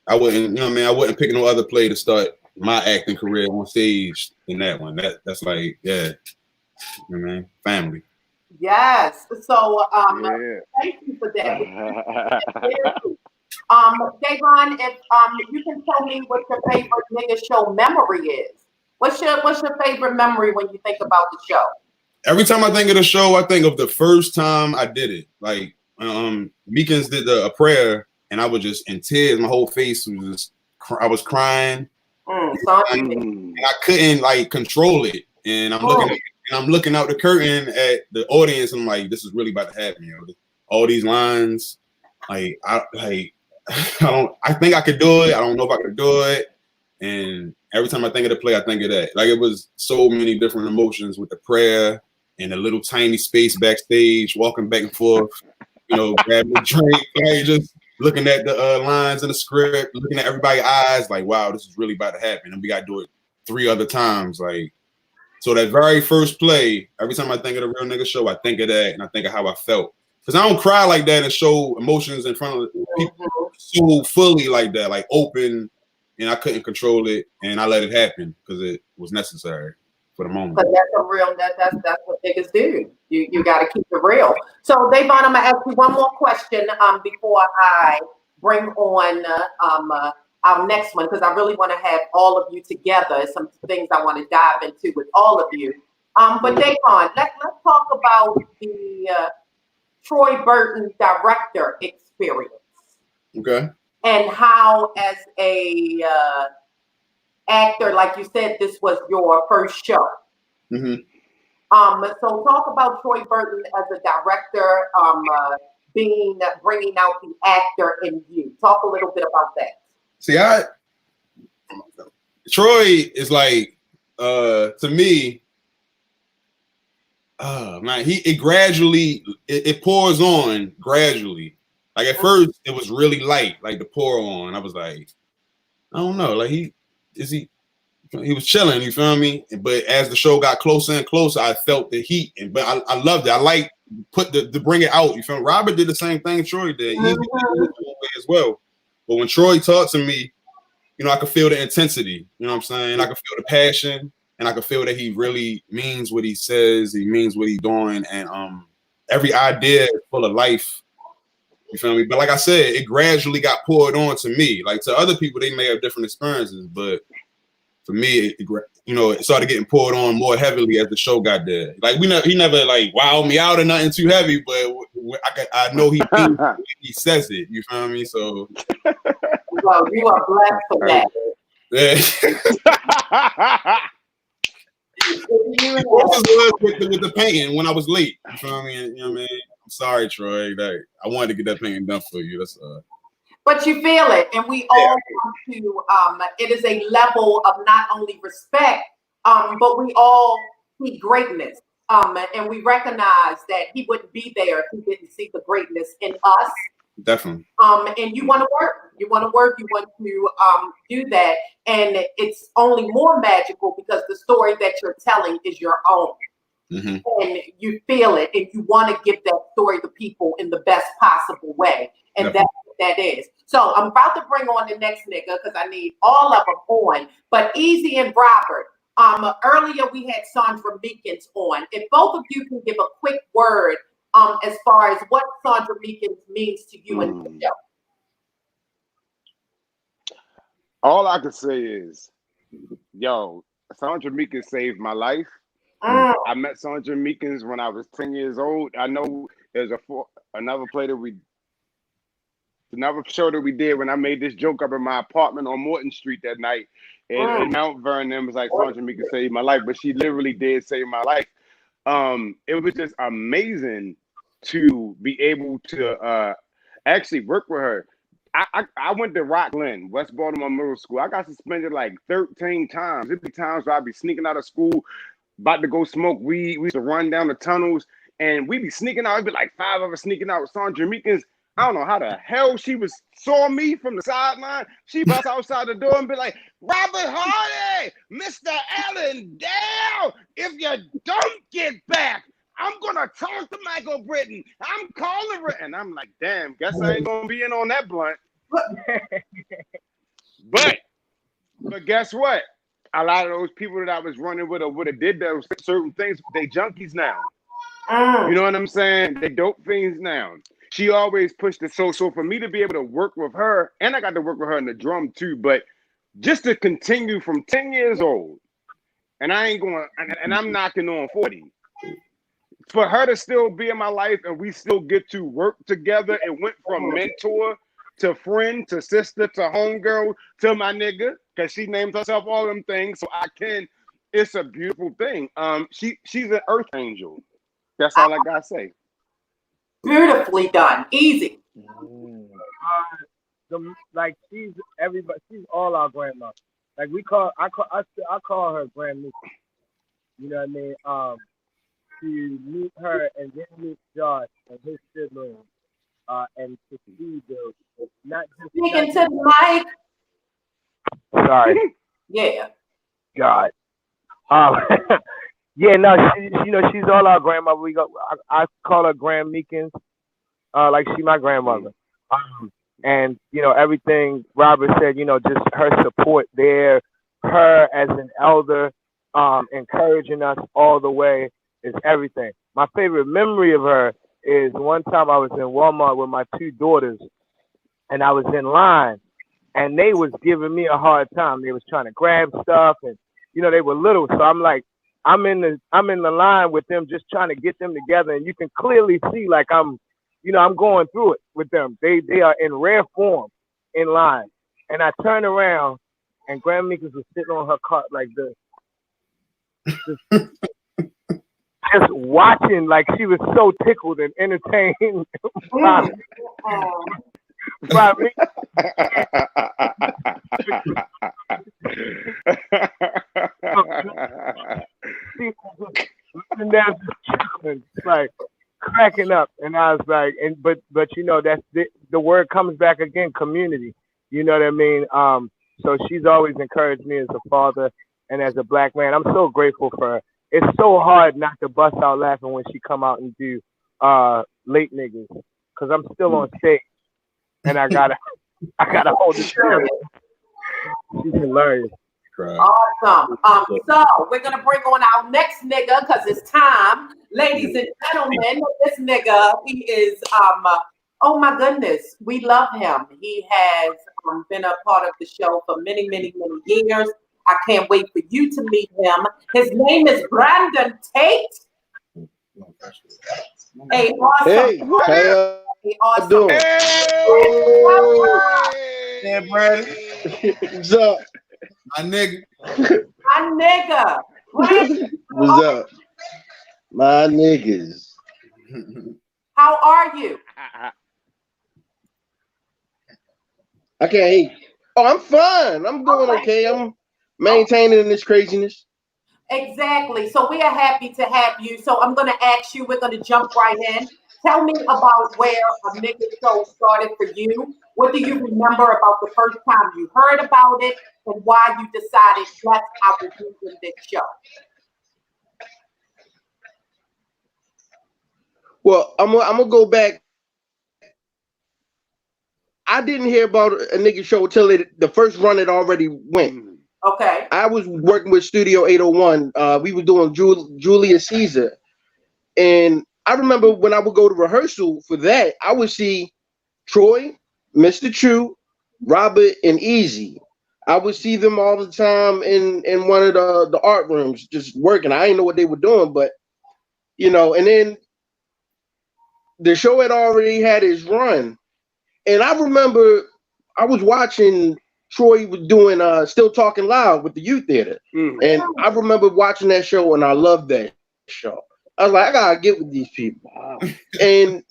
I wouldn't pick no other play to start my acting career on stage than that one. That's like, yeah, you know, man, family. Yes. So thank you for that. Davon, if you can tell me what your favorite nigga show memory is. What's your favorite memory when you think about the show? Every time I think of the show, I think of the first time I did it. Like, Meekins did a prayer, and I was just in tears. My whole face was just, I was crying. And I couldn't like control it. And I'm looking out the curtain at the audience, and I'm like, this is really about to happen, you know. All these lines, I think I could do it. I don't know if I could do it. And every time I think of the play, I think of that. Like, it was so many different emotions with the prayer and the little tiny space backstage, walking back and forth, you know, grabbing a drink, like, just looking at the lines in the script, looking at everybody's eyes, like, wow, this is really about to happen. And we got to do it 3 other times. Like, so that very first play, every time I think of the Real Nigga Show, I think of that, and I think of how I felt. Because I don't cry like that and show emotions in front of people so fully like that, like open, and I couldn't control it, and I let it happen because it was necessary for the moment. But that's what niggas do. You got to keep it real. So, Davon, I'm gonna ask you one more question before I bring on our next one, because I really want to have all of you together. Some things I want to dive into with all of you. But Davon, let's talk about the Troy Burton director experience. Okay. And how, as a actor, like you said, this was your first show. Mm-hmm. So talk about Troy Burton as a director, bringing out the actor in you. Talk a little bit about that. See, Troy is like, to me, man, it pours on gradually. Like at first it was really light, like the pour on. I was like, I don't know, like he was chilling, you feel me? But as the show got closer and closer, I felt the heat, but I loved it. I like to bring it out. You feel me? Robert did the same thing Troy did. He did it as well. But when Troy talked to me, you know, I could feel the intensity. You know what I'm saying? I could feel the passion, and I could feel that he really means what he says. He means what he's doing, and every idea is full of life. You feel me? But like I said, it gradually got poured on to me. Like to other people, they may have different experiences, but for me, it started getting poured on more heavily as the show got there. Like he never like wowed me out or nothing too heavy, but I know he means it when he says it. You feel me? So well, you are blessed for that. Yeah. with the painting when I was late. You feel me? You know what I mean? I'm sorry, Troy. Like, I wanted to get that painting done for you. That's But you feel it, and we all want to. It is a level of not only respect, but we all see greatness, and we recognize that he wouldn't be there if he didn't see the greatness in us. Definitely. And you want to work. You want to do that, and it's only more magical because the story that you're telling is your own. Mm-hmm. And you feel it, and you want to give that story to people in the best possible way, and that's what that is. So I'm about to bring on the next nigga because I need all of them on. But Eze and Robert, earlier we had Sandra Meekins on. If both of you can give a quick word, as far as what Sandra Meekins means to you in the show. All I can say is, yo, Sandra Meekins saved my life. I met Sandra Meekins when I was 10 years old. I know there's another show that we did when I made this joke up in my apartment on Morton Street that night in Mount Vernon. It was like Sandra Meekins saved my life, but she literally did save my life. It was just amazing to be able to actually work with her. I went to Rock Glen, West Baltimore Middle School. I got suspended like 13 times. There'd be times where I'd be sneaking out of school, about to go smoke weed. We used to run down the tunnels, and we'd be sneaking out. It'd be like 5 of us sneaking out with Sandra Meekins. I don't know how the hell she saw me from the sideline. She bust outside the door and be like, Robert Hardy, Mr. Allen, down. If you don't get back, I'm going to talk to Michael Britton. I'm calling her. And I'm like, damn, guess I ain't going to be in on that blunt. But guess what? A lot of those people that I was running with or would have did those certain things, they junkies now. You know what I'm saying? They dope fiends now. She always pushed it. So for me to be able to work with her, and I got to work with her in the drum too, but just to continue from 10 years old, and I'm knocking on 40. For her to still be in my life and we still get to work together, it went from mentor to friend to sister to homegirl to my nigga, because she names herself all them things. So it's a beautiful thing. She's an earth angel. That's all I gotta say. Beautifully done. Easy. She's everybody. She's all our grandma. Like I call her Grandma. You know what I mean? To meet her and then meet Josh and his siblings, and to see not just speaking to the mic. Sorry. Yeah. God. Yeah, no, she's all our grandma. I call her Grand Meekins, like she my grandmother. And everything Robert said, just her support there, her as an elder, encouraging us all the way is everything. My favorite memory of her is one time I was in Walmart with my 2 daughters, and I was in line, and they was giving me a hard time. They was trying to grab stuff, and they were little, so I'm like, I'm in the line with them, just trying to get them together, and you can clearly see like I'm going through it with them. They are in rare form in line, and I turn around, and Grand Meekins was sitting on her cart like this, just watching, like she was so tickled and entertained by me. And there's like cracking up, and I was like, but you know, that's the word comes back again, community. You know what I mean? So she's always encouraged me as a father and as a black man. I'm so grateful for her. It's so hard not to bust out laughing when she come out and do late niggas, because I'm still on stage and I gotta hold it together. She's hilarious. Awesome. So we're gonna bring on our next nigga because it's time, ladies and gentlemen. This nigga, he is oh my goodness, we love him. He has been a part of the show for many, many, many years. I can't wait for you to meet him. His name is Brandon Tate. Hey, awesome. Hey, how Awesome. doing? Yeah, Brandon. What's up? My nigga. My nigga. What's up? My niggas. How are you? I can't hate. Oh, I'm fine. I'm doing okay. I'm maintaining this craziness. Exactly. So we are happy to have you. So I'm going to ask you, we're going to jump right in. Tell me about where a nigga show started for you. What do you remember about the first time you heard about it and why you decided that's how we're doing this show? Well, I'm gonna go back. I didn't hear about a nigga show until the first run it already went. Okay. I was working with Studio 801. We were doing Julius Caesar. And I remember when I would go to rehearsal for that, I would see Troy, Mr. True, Robert, and Easy. I would see them all the time in one of the art rooms just working. I didn't know what they were doing, but, you know, and then the show had already had its run. And I remember I was watching Troy was doing Still Talking Loud with the youth theater. And I remember watching that show and I loved that show. I was like, I gotta get with these people. And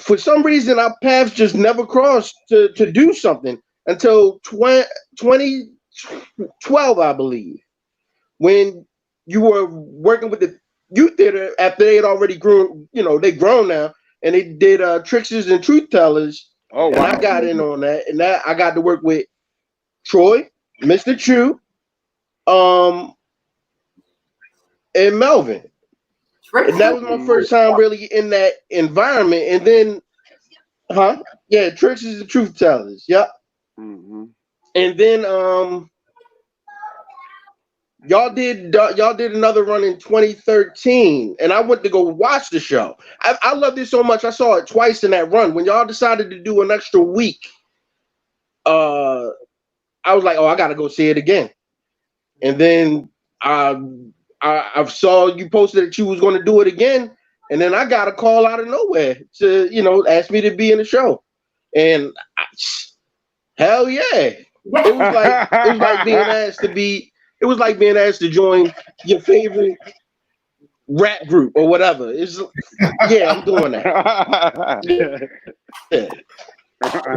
for some reason our paths just never crossed to do something until 2012, I believe, when you were working with the youth theater after they had already grown, you know, they grown now, and they did Tricksters and Truth Tellers. Oh, wow. And I got in on that, and that I got to work with Troy, Mr. True, and Melvin. And that was my first time really in that environment. And then, yeah, Tricksters and Truth Tellers. Yep. And then y'all did another run in 2013, and I went to go watch the show. I loved it so much. I saw it twice in that run. When y'all decided to do an extra week, I was like, oh, I gotta go see it again. And then I saw you posted that you was going to do it again, and then I got a call out of nowhere to, you know, ask me to be in the show, and hell yeah, it was like being asked to be. It was like being asked to join your favorite rap group or whatever. It's yeah, I'm doing that. Yeah.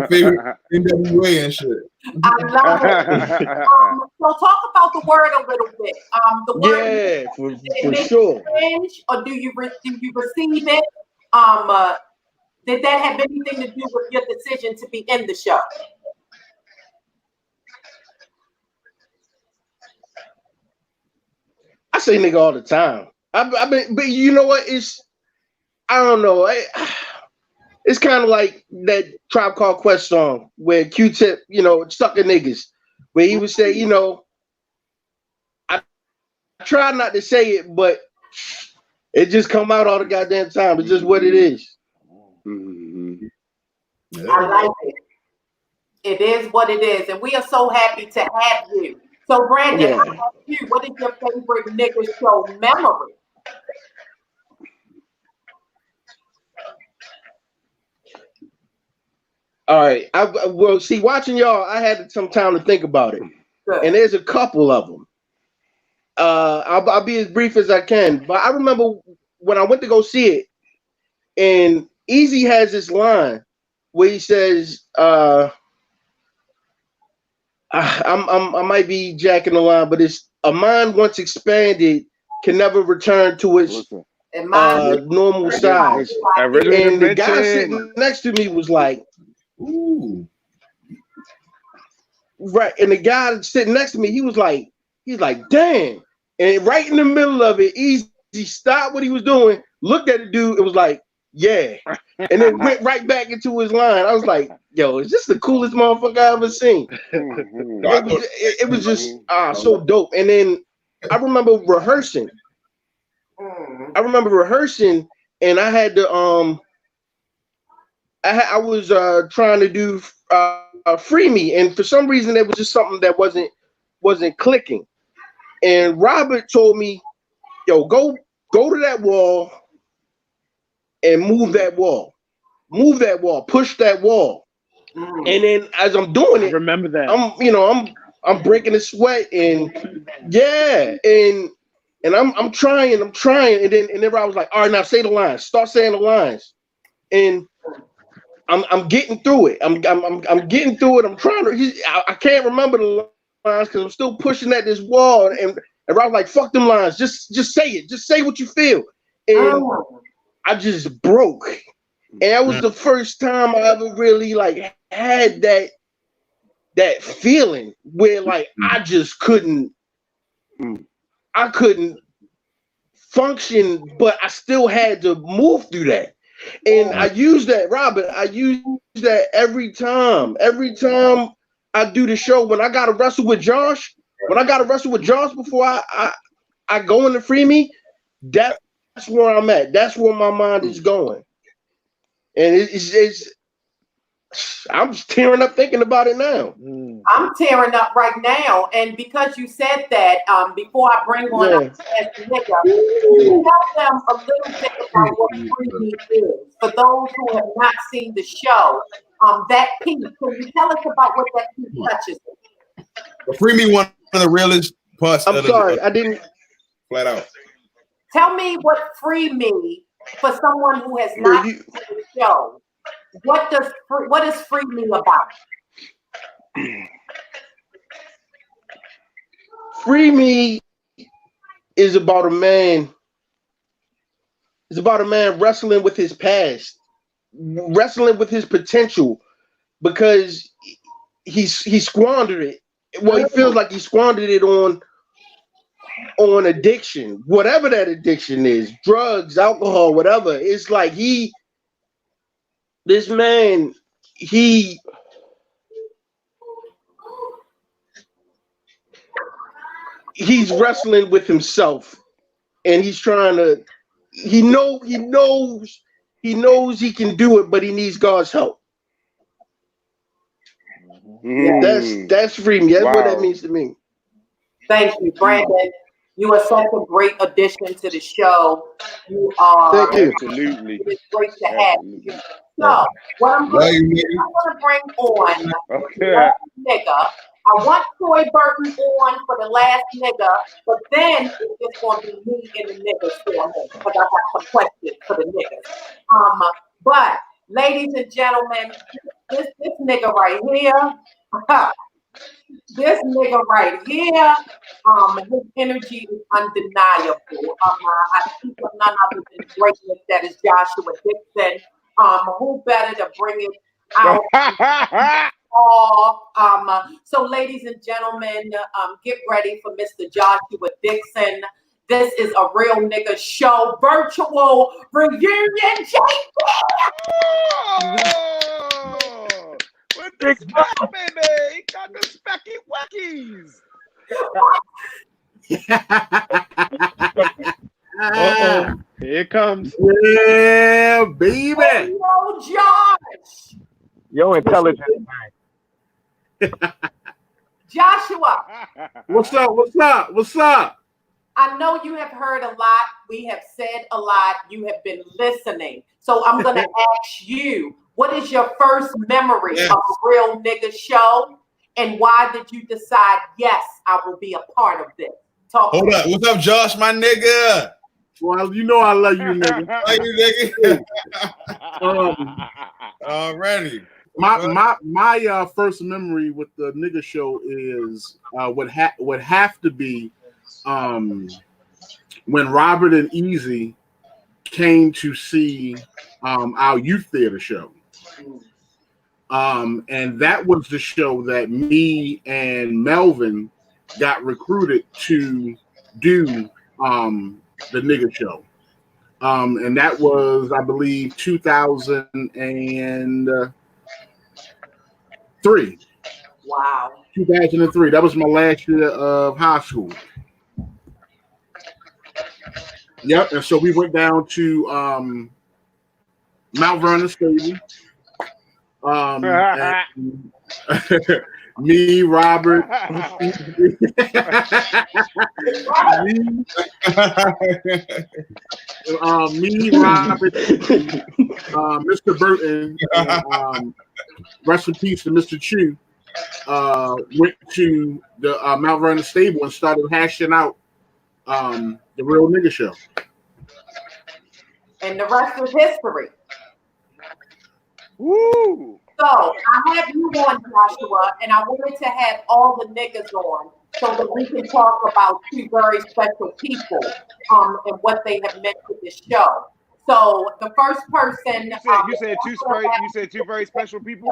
Favorite NWA and shit. I love it. So talk about the word a little bit. The word. Yeah, for sure. Cringe, or do you receive it? Did that have anything to do with your decision to be in the show? I say nigga all the time. I mean, but you know what? I don't know. It's kind of like that Tribe Called Quest song where Q-Tip, you know, sucker niggas, where he would say, you know, I try not to say it, but it just come out all the goddamn time. It's just what it is. I like it. It is what it is, and we are so happy to have you. So, Brandon, I ask you, what is your favorite nigga show memory? All right. Well, see, watching y'all, I had some time to think about it. Good. And there's a couple of them. I'll be as brief as I can. But I remember when I went to go see it, and Easy has this line where he says, I might be jacking the line, but it's a mind once expanded can never return to its And mine normal size. Original And the guy dimension. sitting next to me was like, Ooh. right. And the guy sitting next to me, he's like, damn. And right in the middle of it, Easy stopped what he was doing, looked at the dude, and was like, yeah. And then went right back into his line. I was like, yo, is this the coolest motherfucker I ever seen? It was just so dope. And then I remember rehearsing. And I had to I was trying to do Free Me, and for some reason it was just something that wasn't clicking. And Robert told me, yo, go to that wall and move that wall, push that wall. And then as I'm doing it, Remember that. I'm breaking a sweat, and yeah, and I'm trying, and then I was like, all right, now say the lines, start saying the lines, and I'm getting through it. I'm getting through it. I'm trying to. I can't remember the lines because I'm still pushing at this wall, and I was like, fuck them lines, just say it, just say what you feel, and I just broke, and that was the first time I ever really like had that feeling where like I just couldn't function, but I still had to move through that. And I use that, Robert. I use that every time I do the show. When I gotta wrestle with Josh, before I go into Free Me, that's where I'm at. That's where my mind is going. And it's I'm just tearing up thinking about it now. I'm tearing up right now, and because you said that, before I bring on as the nigga, tell them a little bit about what Free Me is. For those who have not seen the show, that piece. Can you tell us about what that piece touches? Free Me, one of the realest parts. I'm sorry, I didn't. Flat out. Tell me what Free Me, for someone who has not seen the show. What is Free Me about? Free Me is about a man. It's about a man wrestling with his past, wrestling with his potential, because he squandered it. Well, he feels like he squandered it on addiction, whatever that addiction is, drugs, alcohol, whatever. It's like this man, he's wrestling with himself, and he's trying to. He knows he can do it, but he needs God's help. That's Free Me. That's what that means to me. Thank you, Brandon. You are such a great addition to the show. You are. Thank you. Absolutely. It's great to have you. So, what I'm going to bring on the last nigga. I want Troy Burton on for the last nigga, but then it's going to be me and the niggas for him because I got some questions for the niggas. But ladies and gentlemen, this nigga right here, his energy is undeniable. I speak of none other than greatness, that is Joshua Dixon. Who better to bring it out? So ladies and gentlemen, get ready for Mr. Joshua Dixon. This is a real nigga show, virtual reunion. With the spec, baby. He got the specky wackies. Here it comes. Yeah, baby. Hello, Josh. Yo, intelligent. Joshua. What's up? I know you have heard a lot. We have said a lot. You have been listening. So I'm going to ask you, what is your first memory of a real nigga show? And why did you decide, yes, I will be a part of this? Hold up. What's up, Josh, my nigga? Well, you know I love you, nigga. Love you, nigga. Already. My first memory with the nigga show is would have to be when Robert and Easy came to see our youth theater show. And that was the show that me and Melvin got recruited to do the nigga show. And that was, I believe, 2003. Wow. 2003. That was my last year of high school. Yep. And so we went down to Mount Vernon Stadium. Me, Robert, Mr. Burton, rest in peace to Mr. Chu, went to the Mount Vernon stable and started hashing out the Real Nigga Show. And the rest is history. Woo! So I have you on, Joshua, and I wanted to have all the niggas on so that we can talk about two very special people and what they have meant to the show. So the first person You said two very special people.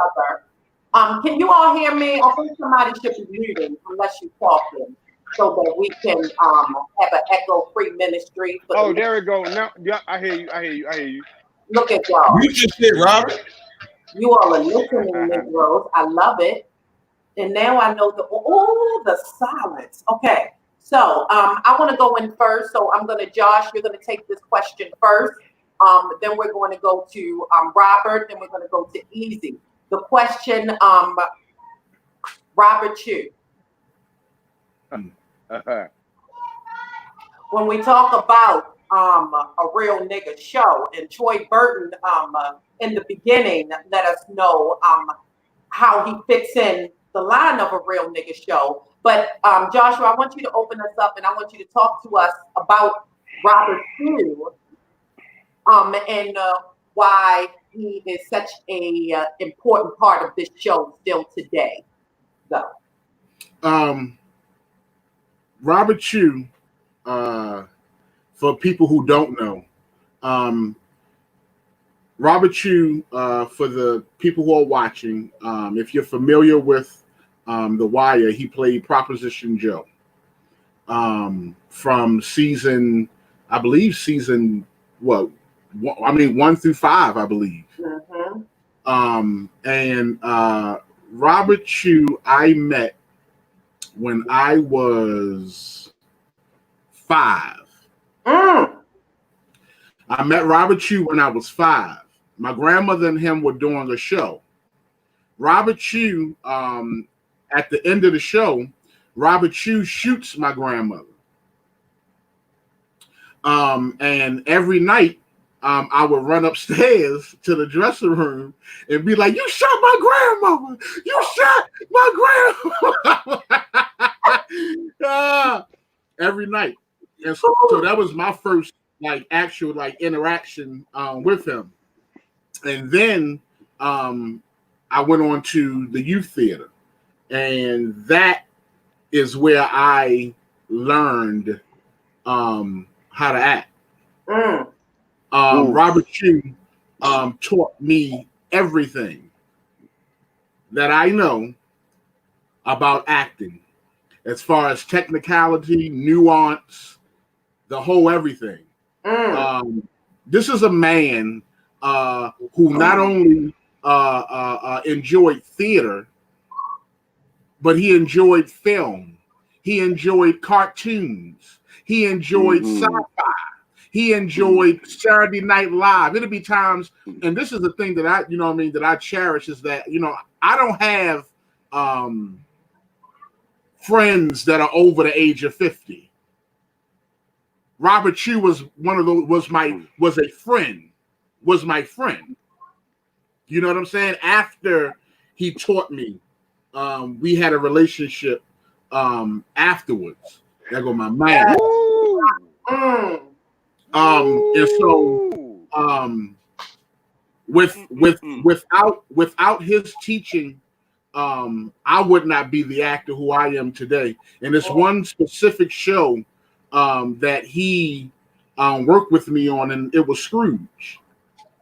Can you all hear me? I think somebody should be muting unless you're talking, so that we can have an echo-free ministry. Oh, there we go. Now, yeah, I hear you. Look at y'all. You just did, Robert. You all are listening, Negroes. I love it. And now I know the silence. Okay. So I want to go in first. So I'm going to, Josh, you're going to take this question first. Then we're going to go to Robert. Then we're going to go to Eze. The question, Robert Chu. When we talk about a real nigga show, and Troy Burton in the beginning let us know how he fits in the line of a real nigga show. But Joshua, I want you to open us up and I want you to talk to us about Robert Chu and why he is such a important part of this show still today. Go. Robert Chu, for people who don't know, Robert Chu, for the people who are watching, if you're familiar with The Wire, he played Proposition Joe from season 1 through 5, I believe. And Robert Chu, I met when I was 5. I met Robert Chu when I was 5. My grandmother and him were doing a show. Robert Chu, at the end of the show, Robert Chu shoots my grandmother. And every night, I would run upstairs to the dressing room and be like, "You shot my grandmother! You shot my grandmother!" Every night. And so that was my first actual interaction with him. And then I went on to the youth theater, and that is where I learned how to act. Robert Chu taught me everything that I know about acting, as far as technicality, nuance, the whole everything. This is a man who not only enjoyed theater, but he enjoyed film. He enjoyed cartoons. He enjoyed sci-fi. He enjoyed Saturday Night Live. It'll be times, and this is the thing that that I cherish, is that, I don't have friends that are over the age of 50. Robert Chu was one of those, was my friend. You know what I'm saying? After he taught me, we had a relationship afterwards. There go my man. And so without his teaching, I would not be the actor who I am today. And it's one specific show that he worked with me on, and it was Scrooge.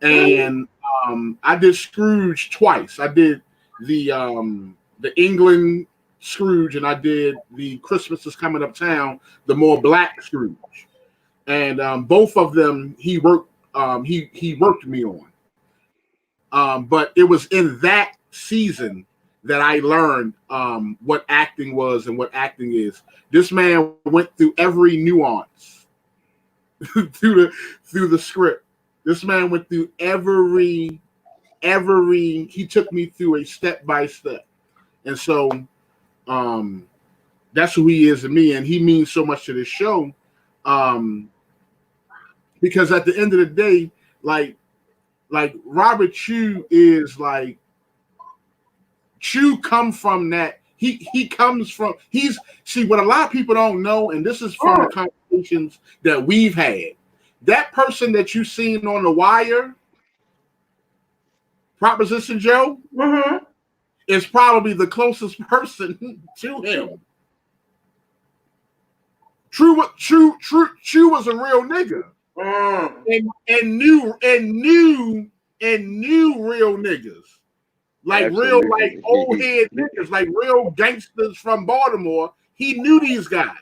And I did Scrooge twice. I did the England Scrooge, and I did the Christmas is Coming Uptown, the more black Scrooge. And both of them he worked me on. But it was in that season that I learned what acting was and what acting is. This man went through every nuance through the script. This man went through every. He took me through a step by step, and so that's who he is to me, and he means so much to this show, because at the end of the day, like Robert Chew is like. Chew come from that. He comes from. See what a lot of people don't know, and this is from the conversations that we've had. That person that you seen on The Wire, Proposition Joe, is probably the closest person to him. Chew was a real nigga, and knew real niggas. Like real, like old head niggas, like real gangsters from Baltimore. He knew these guys.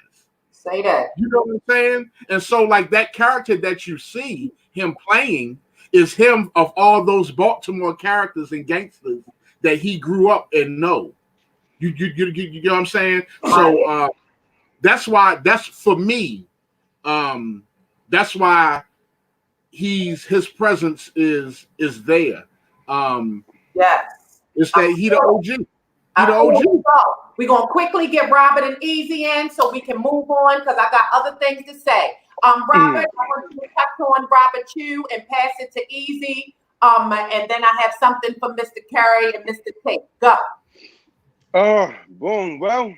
Say that. You know what I'm saying? And so, like that character that you see him playing is him of all those Baltimore characters and gangsters that he grew up and know. You know what I'm saying? So that's why. That's for me. That's why his presence is there. Yes. It's that he the OG. He the OG. We're going to quickly get Robert and Easy in so we can move on because I got other things to say. Robert, I want you to touch on Robert Chew and pass it to Easy. And then I have something for Mr. Carey and Mr. Tate. Go. Oh, boom. Well,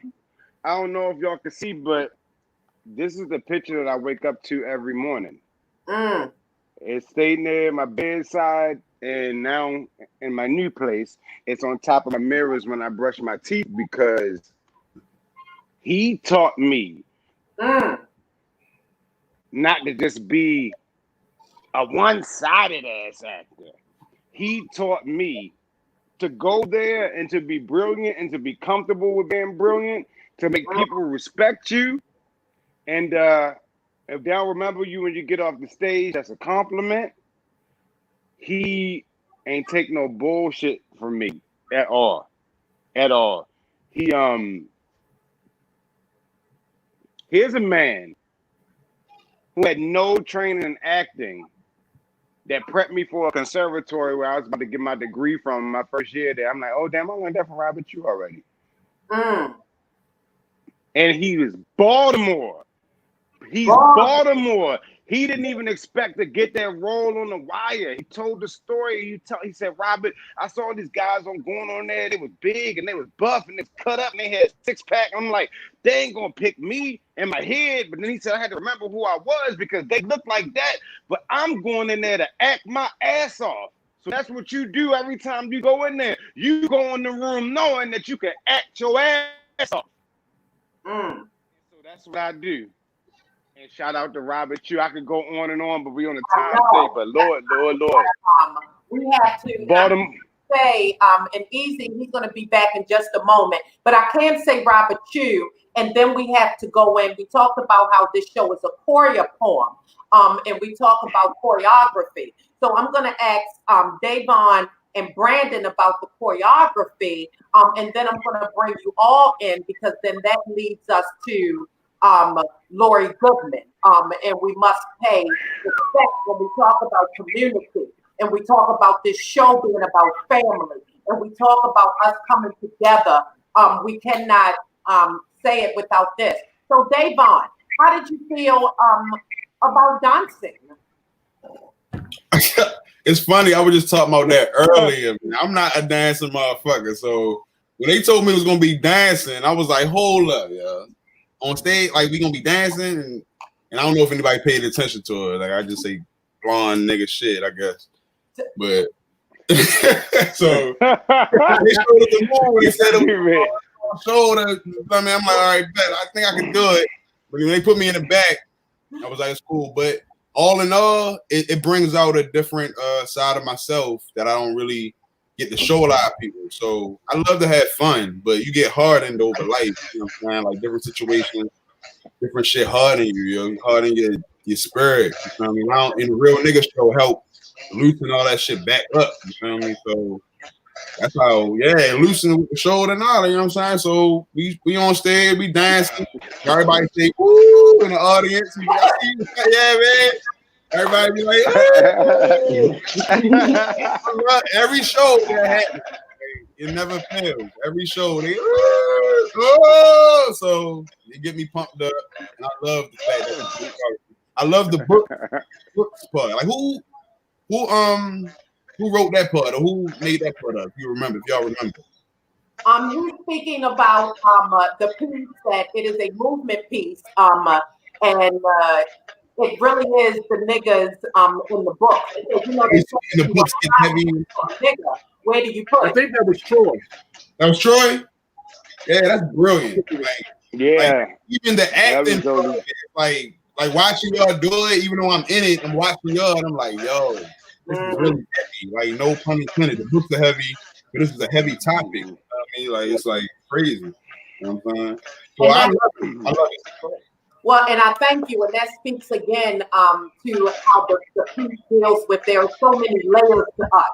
I don't know if y'all can see, but this is the picture that I wake up to every morning. It's staying there at my bedside. And now in my new place, it's on top of my mirrors when I brush my teeth because he taught me not to just be a one-sided ass actor. He taught me to go there and to be brilliant and to be comfortable with being brilliant, to make people respect you. And if they don't remember you when you get off the stage, that's a compliment. He ain't take no bullshit from me at all. He here's a man who had no training in acting that prepped me for a conservatory where I was about to get my degree from my first year there. I'm like, oh damn, I learned that from Robert Chew already. And he was Baltimore. He's Baltimore. He didn't even expect to get that role on The Wire. He told the story. He said, Robert, I saw these guys going on there. They was big and they was buff and they was cut up and they had six-pack. I'm like, they ain't gonna pick me in my head. But then he said I had to remember who I was because they look like that. But I'm going in there to act my ass off. So that's what you do every time you go in there. You go in the room knowing that you can act your ass off. So that's what I do. And shout out to Robert Chew. I could go on and on, but we on the time thing. But Lord. We have to say, and Easy, he's going to be back in just a moment. But I can say Robert Chew, and then we have to go in. We talked about how this show is a choreopoem, and we talk about choreography. So I'm going to ask Davon and Brandon about the choreography, and then I'm going to bring you all in because then that leads us to Lori Goodman, and we must pay respect when we talk about community, and we talk about this show being about family, and we talk about us coming together. We cannot say it without this. So, Davon, how did you feel about dancing? It's funny. I was just talking about that earlier. I'm not a dancing motherfucker, so when they told me it was gonna be dancing, I was like, hold up, yeah. On stage, like we gonna be dancing, and I don't know if anybody paid attention to it. Like I just say blonde nigga shit, I guess. But so they showed us the move. They said it was shoulder. I mean, I'm like, all right, bet. I think I can do it. But when they put me in the back, I was like, it's cool. But all in all, it brings out a different side of myself that I don't really get to show a lot of people. So I love to have fun, but you get hardened over life. You know what I'm saying? Like different situations, different shit harden you. You know, harden your spirit. You feel me? Now in the real nigga show help loosen all that shit back up. You feel me? So that's how, loosen with the shoulder and all. You know what I'm saying? So we on stage, we dancing. Everybody say woo in the audience. Yeah, man. Everybody be like, every show that happens, it never fails. Every show, they so they get me pumped up, and I love the fact that I love the books part. Like who wrote that part or who made that part up? If you remember, if y'all remember. You're speaking about the piece that it is a movement piece, and it really is the niggas in the book. Because, you know, in the books get heavy. Nigga, where do you put it? I think that was Troy. That was Troy? Yeah, that's brilliant. Like, Like, even the acting, like watching y'all do it, even though I'm in it, I'm watching y'all and I'm like, yo, this is really heavy. Like, no pun intended. The books are heavy, but this is a heavy topic. You know what I mean? Like, it's like crazy. You know what I'm saying? So I love it. I love it. Well, and I thank you, and that speaks again to how the piece deals with there are so many layers to us.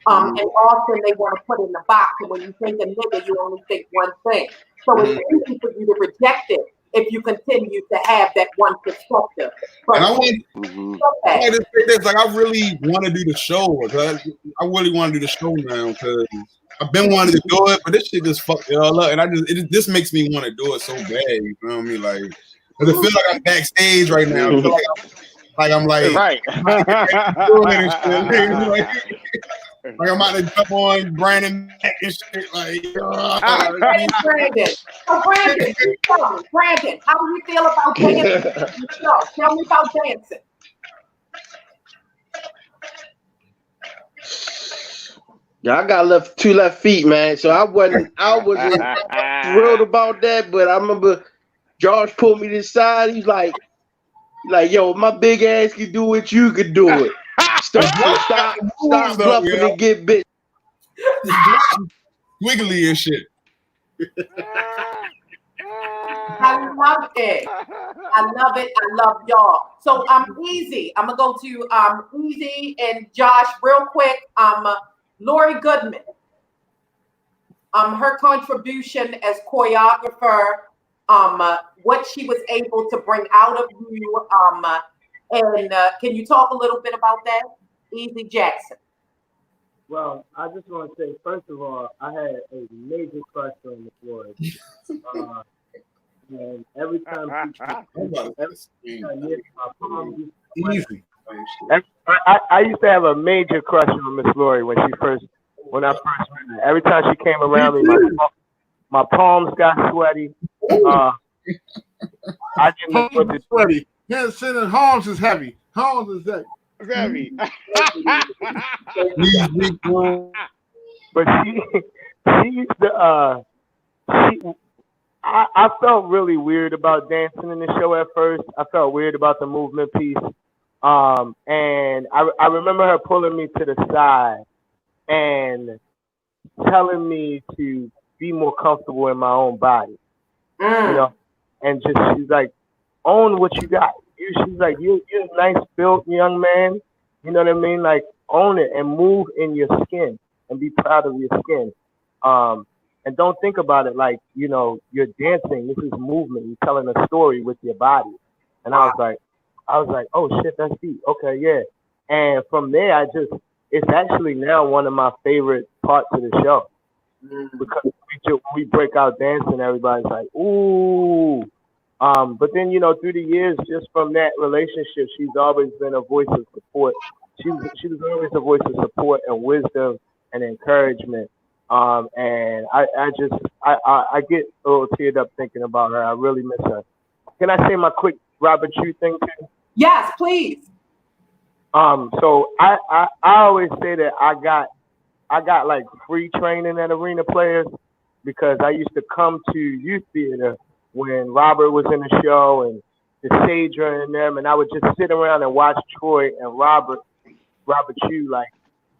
And often they want to put in the box, and when you think a nigga, you only think one thing. So it's easy for you to reject it if you continue to have that one perspective. But and I want to say this, like I really want to do the show. I really want to do the show now because I've been wanting to do it, but this shit just fucked it all up, and this makes me want to do it so bad. You feel me? Like, because I feel like I'm backstage right now. I feel like I'm right. Like I'm about to jump on Brandon and shit. Like, Brandon. So Brandon, how do you feel about dancing? Tell me about dancing. Yeah, I got two left feet, man. So I wasn't thrilled about that, but I remember Josh pulled me to the side. He's like, yo, my big ass can do it, you could do it. Stop bluffing and get bit. Wiggly and shit. I love it. I love y'all. So Easy. I'm gonna go to Easy and Josh real quick. Lori Goodman. Her contribution as choreographer, what she was able to bring out of you, and can you talk a little bit about that? Eze Jackson. Well, I just want to say, first of all, I had a major crush on the Floyd. And every time I used to have a major crush on Miss Lori when I first met her. Every time she came around me, my palms got sweaty. I didn't know what to sweaty. Yeah, sitting Holmes is heavy. Holmes is heavy. But she used to I felt really weird about dancing in the show at first. I felt weird about the movement piece. And I remember her pulling me to the side and telling me to be more comfortable in my own body. You know, and just she's like, own what you got. She's like, you're a nice built young man. You know what I mean? Like, own it and move in your skin and be proud of your skin. And don't think about it like, you know, you're dancing. This is movement. You're telling a story with your body. And I was like, oh shit, that's deep. Okay, yeah. And from there, it's actually now one of my favorite parts of the show. Because we break out dancing, everybody's like, ooh. But then, you know, through the years, just from that relationship, she's always been a voice of support. She was always a voice of support and wisdom and encouragement. And I get a little teared up thinking about her. I really miss her. Can I say my quick Robert Chu thing too? Yes, please. So I always say that I got like free training at Arena Players because I used to come to youth theater when Robert was in the show and Sandra and them, and I would just sit around and watch Troy and Robert Chu like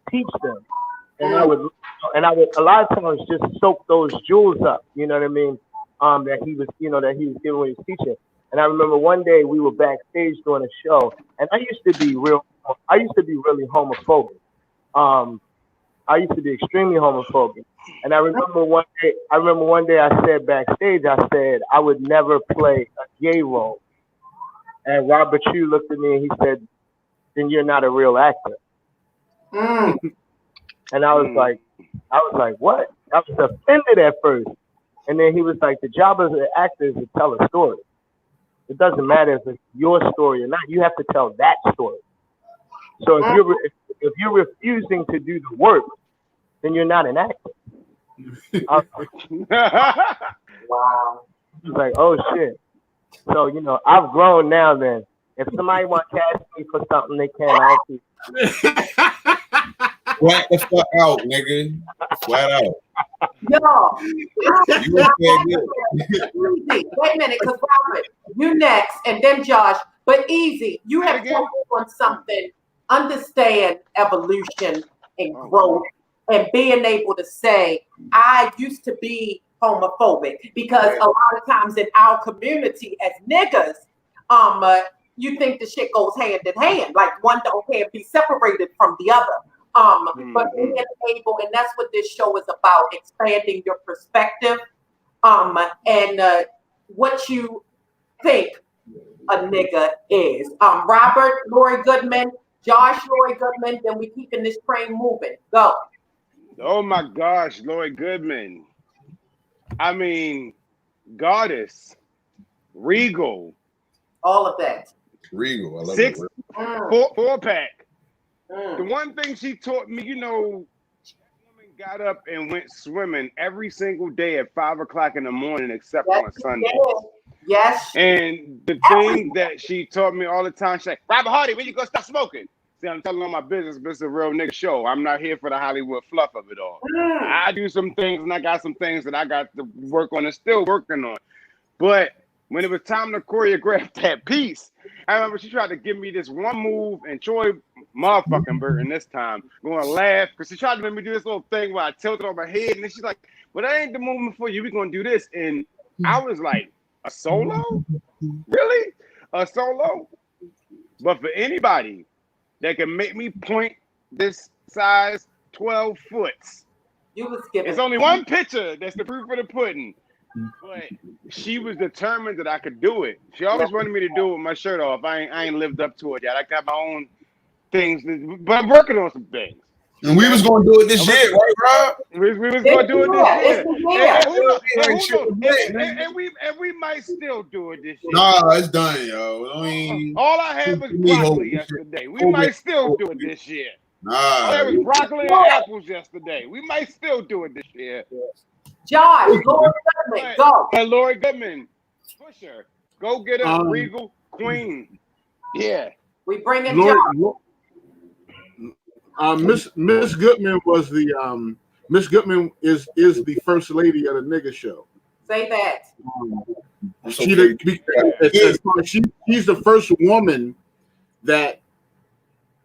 teach them, and I would a lot of times just soak those jewels up. You know what I mean? That he was giving when he was teaching. And I remember one day we were backstage doing a show, and I used to be really homophobic. I used to be extremely homophobic. And I remember one day I said backstage, I said I would never play a gay role. And Robert Chu looked at me and he said, "Then you're not a real actor." And I was like, what? I was offended at first. And then he was like, the job of the actor is to tell a story. It doesn't matter if it's your story or not. You have to tell that story. So if you're refusing to do the work, then you're not an actor. Wow. He was like, oh shit. So I've grown now. Then if somebody want to cast me for something, they can. I'll see. Flat the fuck out, nigga. Flat out. Yo. You were saying good. Easy. Wait a minute, because Robert, you next, and then Josh. But Easy, you have focused on something. Understand evolution and growth, and being able to say, I used to be homophobic, because a lot of times in our community as niggas, you think the shit goes hand in hand, like one can't be separated from the other. But being able, and that's what this show is about, expanding your perspective, and what you think a nigga is. Robert, Lori Goodman, Josh, Lori Goodman, then we keeping this train moving. Go. Oh my gosh, Lori Goodman. I mean, goddess, regal. All of that. Regal. I love Six, it. four pack. The one thing she taught me, that woman got up and went swimming every single day at 5 o'clock in the morning, except on Sunday. Yes. And the thing that she taught me all the time, she's like, Robert Hardy, when you gonna stop smoking? See, I'm telling all my business, but it's a real nigga show. I'm not here for the Hollywood fluff of it all. I do some things, and I got some things that I got to work on and still working on. But when it was time to choreograph that piece, I remember she tried to give me this one move, and Troy motherfucking Burton this time going to laugh, because she tried to make me do this little thing where I tilted on my head, and then she's like, well, that ain't the movement for you. We're going to do this. And I was like, a solo? Really? A solo? But for anybody that can make me point this size 12 foots, you was giving. It's only one picture that's the proof of the pudding. But she was determined that I could do it. She always wanted me to do it with my shirt off. I ain't lived up to it yet. I got my own things, but I'm working on some things. And we was gonna do it this year, right, Rob? We was gonna do it this year. And we might still do it this year. Nah, it's done, yo. I mean, all I had was broccoli yesterday. We might still do it this year. Nah, all I had was broccoli and apples yesterday. We might still do it this year. Josh, Lori Goodman, go. And Lori Goodman, push her. Go get a regal queen. Yeah. We bring in Josh. Miss Goodman was the Miss Goodman is the first lady of the nigga show. Say that. She's the first woman that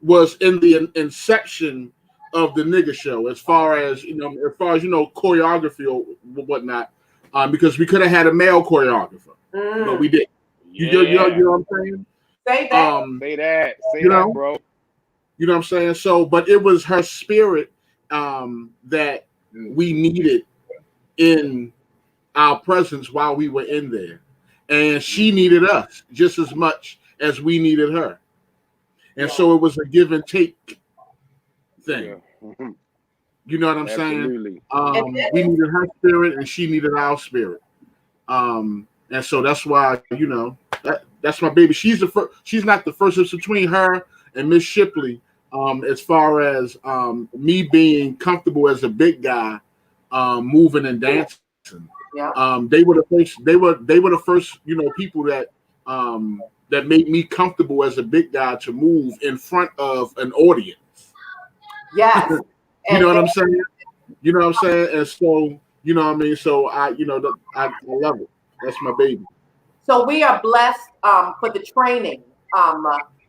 was in the inception of the nigga show, as far as choreography or whatnot, because we could have had a male choreographer, but we didn't. You know what I'm saying? Say that. Say that, bro. You know what I'm saying? So, but it was her spirit that we needed in our presence while we were in there, and she needed us just as much as we needed her, and so it was a give and take thing. You know what I'm saying? We needed her spirit, and she needed our spirit, and so that's why that's my baby. She's the first. She's not the first. It's between her and Miss Shipley. As far as me being comfortable as a big guy, moving and dancing, they were the first. They were the first, people that that made me comfortable as a big guy to move in front of an audience. Yes, you know what I'm saying. You know what I'm saying, and so you know what I mean. So I love it. That's my baby. So we are blessed for the training.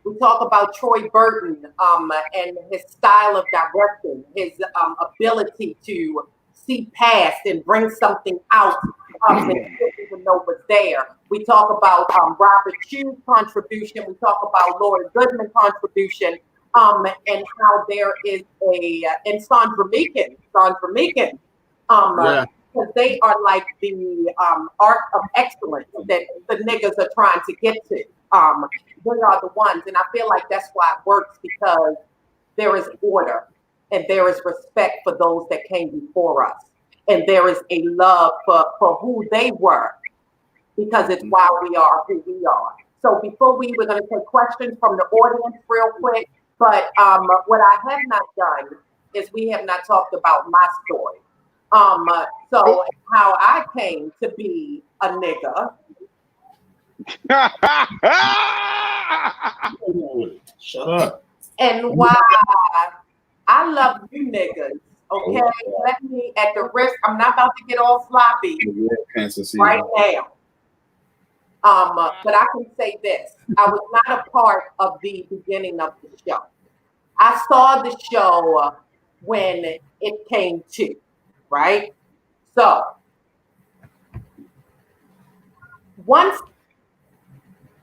We talk about Troy Burton and his style of directing, his ability to see past and bring something out that you didn't even know was there. We talk about Robert Chu's contribution. We talk about Laura Goodman's contribution, and how there is and Sandra Meekins. Because they are like the art of excellence that the niggas are trying to get to. They are the ones, and I feel like that's why it works, because there is order and there is respect for those that came before us, and there is a love for who they were, because it's why we are who we are. So before we're going to take questions from the audience real quick, but what I have not done is we have not talked about my story. So how I came to be a nigga. Shut up. And why I love you niggas. Okay, let me, at the risk, I'm not about to get all sloppy right now. But I can say this: I was not a part of the beginning of the show. I saw the show when it came to. Right? So once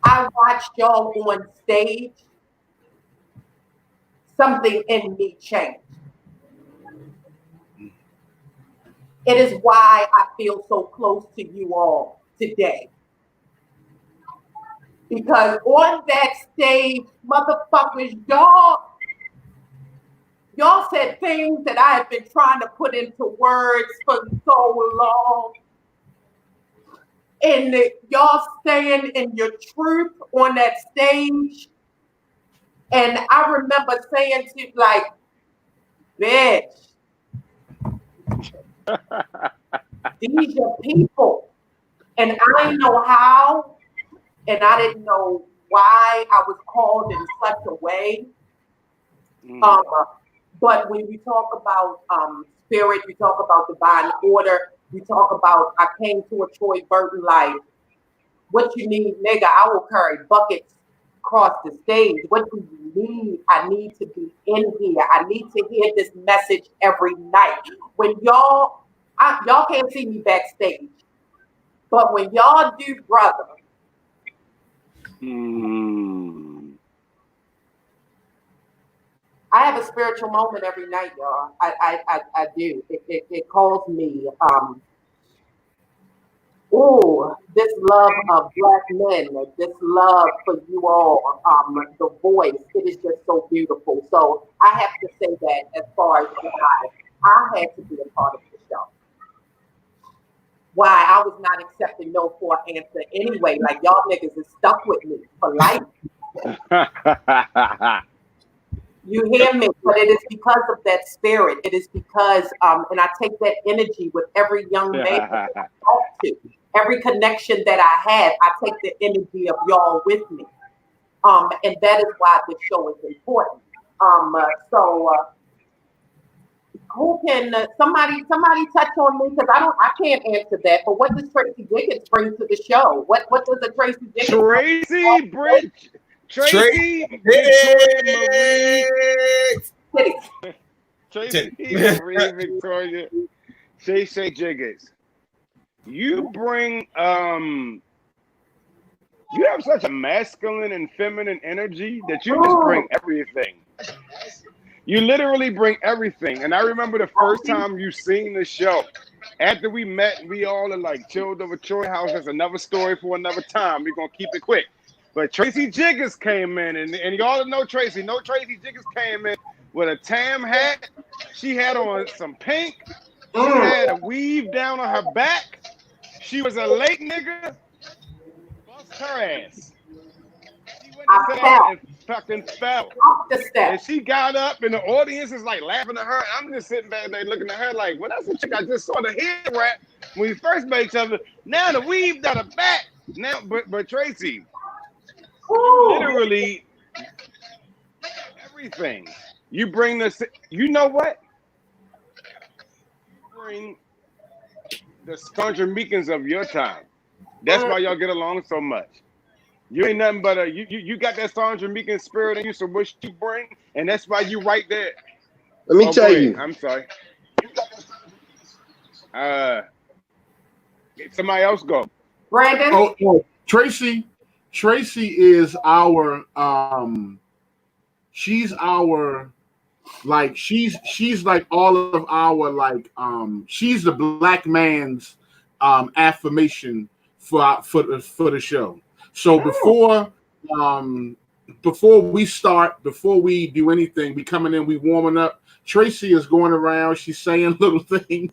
I watched y'all on stage, something in me changed. It is why I feel so close to you all today. Because on that stage, motherfuckers, y'all said things that I have been trying to put into words for so long. And y'all staying in your truth on that stage. And I remember saying to you, like, bitch, these are people. And I didn't know how, and I didn't know why I was called in such a way. But when we talk about spirit, we talk about divine order, we talk about I came to a Troy Burton life. What you need, nigga, I will carry buckets across the stage. What do you need? I need to be in here. I need to hear this message every night. When y'all can't see me backstage, but when y'all do, brother, I have a spiritual moment every night, y'all. I do. It calls me, this love of Black men, this love for you all, the voice, it is just so beautiful. So I have to say that as far as I had to be a part of the show. Why I was not accepting no for an answer anyway. Like y'all niggas is stuck with me for life. You hear me? But it is because of that spirit. It is because, and I take that energy with every young man that I talk to. Every connection that I have, I take the energy of y'all with me. And that is why this show is important. Who can somebody touch on me? Because I can't answer that. But what does Tracie Jiggetts bring to the show? What does a Tracie Jiggetts bring? Tracie, Marie, Victoria, Shay Jiggetts. You bring you have such a masculine and feminine energy that you just bring everything. You literally bring everything. And I remember the first time you seen the show. After we met, we all are like chilled over Troy House. That's another story for another time. We're gonna keep it quick. But Tracie Jiggetts came in, and y'all know Tracie. Tracie Jiggetts came in with a tam hat. She had on some pink. She had a weave down on her back. She was a late nigga. Bust her ass. She went into that and fucking fell. And she got up, and the audience is like laughing at her. I'm just sitting back there looking at her like, well, that's the chick I just saw the head rap when we first met each other. Now the weave down her back. Now, but Tracie, you literally everything. You bring this. You know what? You bring the Sandra Meekins of your time. That's why y'all get along so much. You ain't nothing but a you got that Sandra Meekins spirit in you, so what you bring, and that's why you right there. Let me tell you. I'm sorry. Somebody else go. Brandon. Oh, Tracie is our she's our like she's like all of our like she's the black man's affirmation for the show. So before we start, before we do anything, we coming in, we warming up. Tracie is going around, she's saying little things.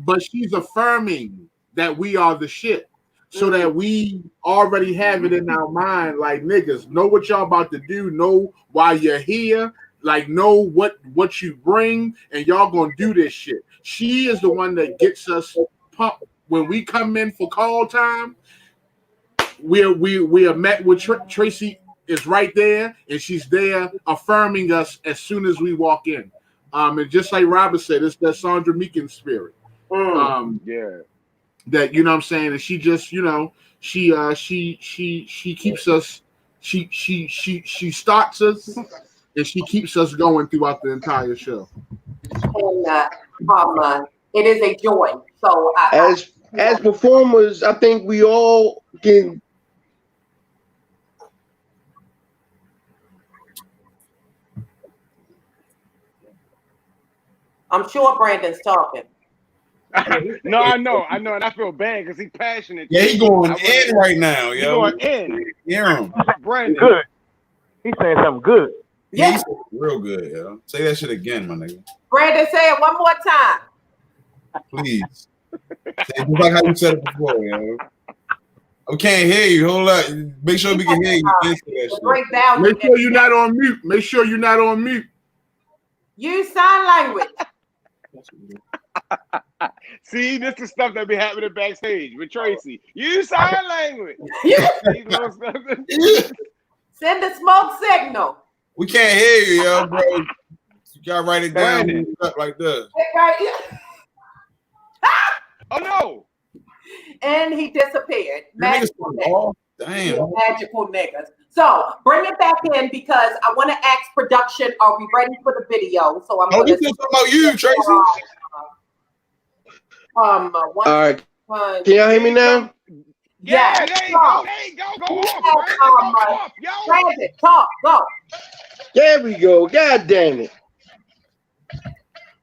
But she's affirming that we are the shit, so that we already have it in our mind, like, niggas, know what y'all about to do, know why you're here, like, know what you bring, and y'all gonna do this shit. She is the one that gets us pumped when we come in for call time. We are met with Tracie is right there, and she's there affirming us as soon as we walk in. And just like Robert said, it's that Sandra Meekins spirit. Yeah. That, you know what I'm saying, and she just, you know, she keeps us, she starts us, and she keeps us going throughout the entire show. And it is a joy. So as performers, I think we all can. I'm sure Brandon's talking. No, I know, and I feel bad because he's passionate. Yeah, he going in right now, He yo. going in. Hear him. Brandon. Good. He's saying something good. Yeah, he's real good, yo. Say that shit again, my nigga. Brandon, say it one more time. Please. Say it just like how you said it before, yo. I can't hear you. Hold up. Make sure we can hear you. Break down. Make sure you're not on mute. Make sure you're not on mute. Use sign language. See, this is stuff that be happening backstage with Tracie. Use sign language. Send a smoke signal. We can't hear you, yo, bro. You gotta write it down up like this. Oh no! And he disappeared. Magical niggas. Damn. Magical niggas. So bring it back in because I want to ask production, are we ready for the video? So I'm we still talking about you, Tracie. All right. Can y'all hear me now? Yeah. There you go. Go off. Brandon, talk. Go. There we go. God damn it.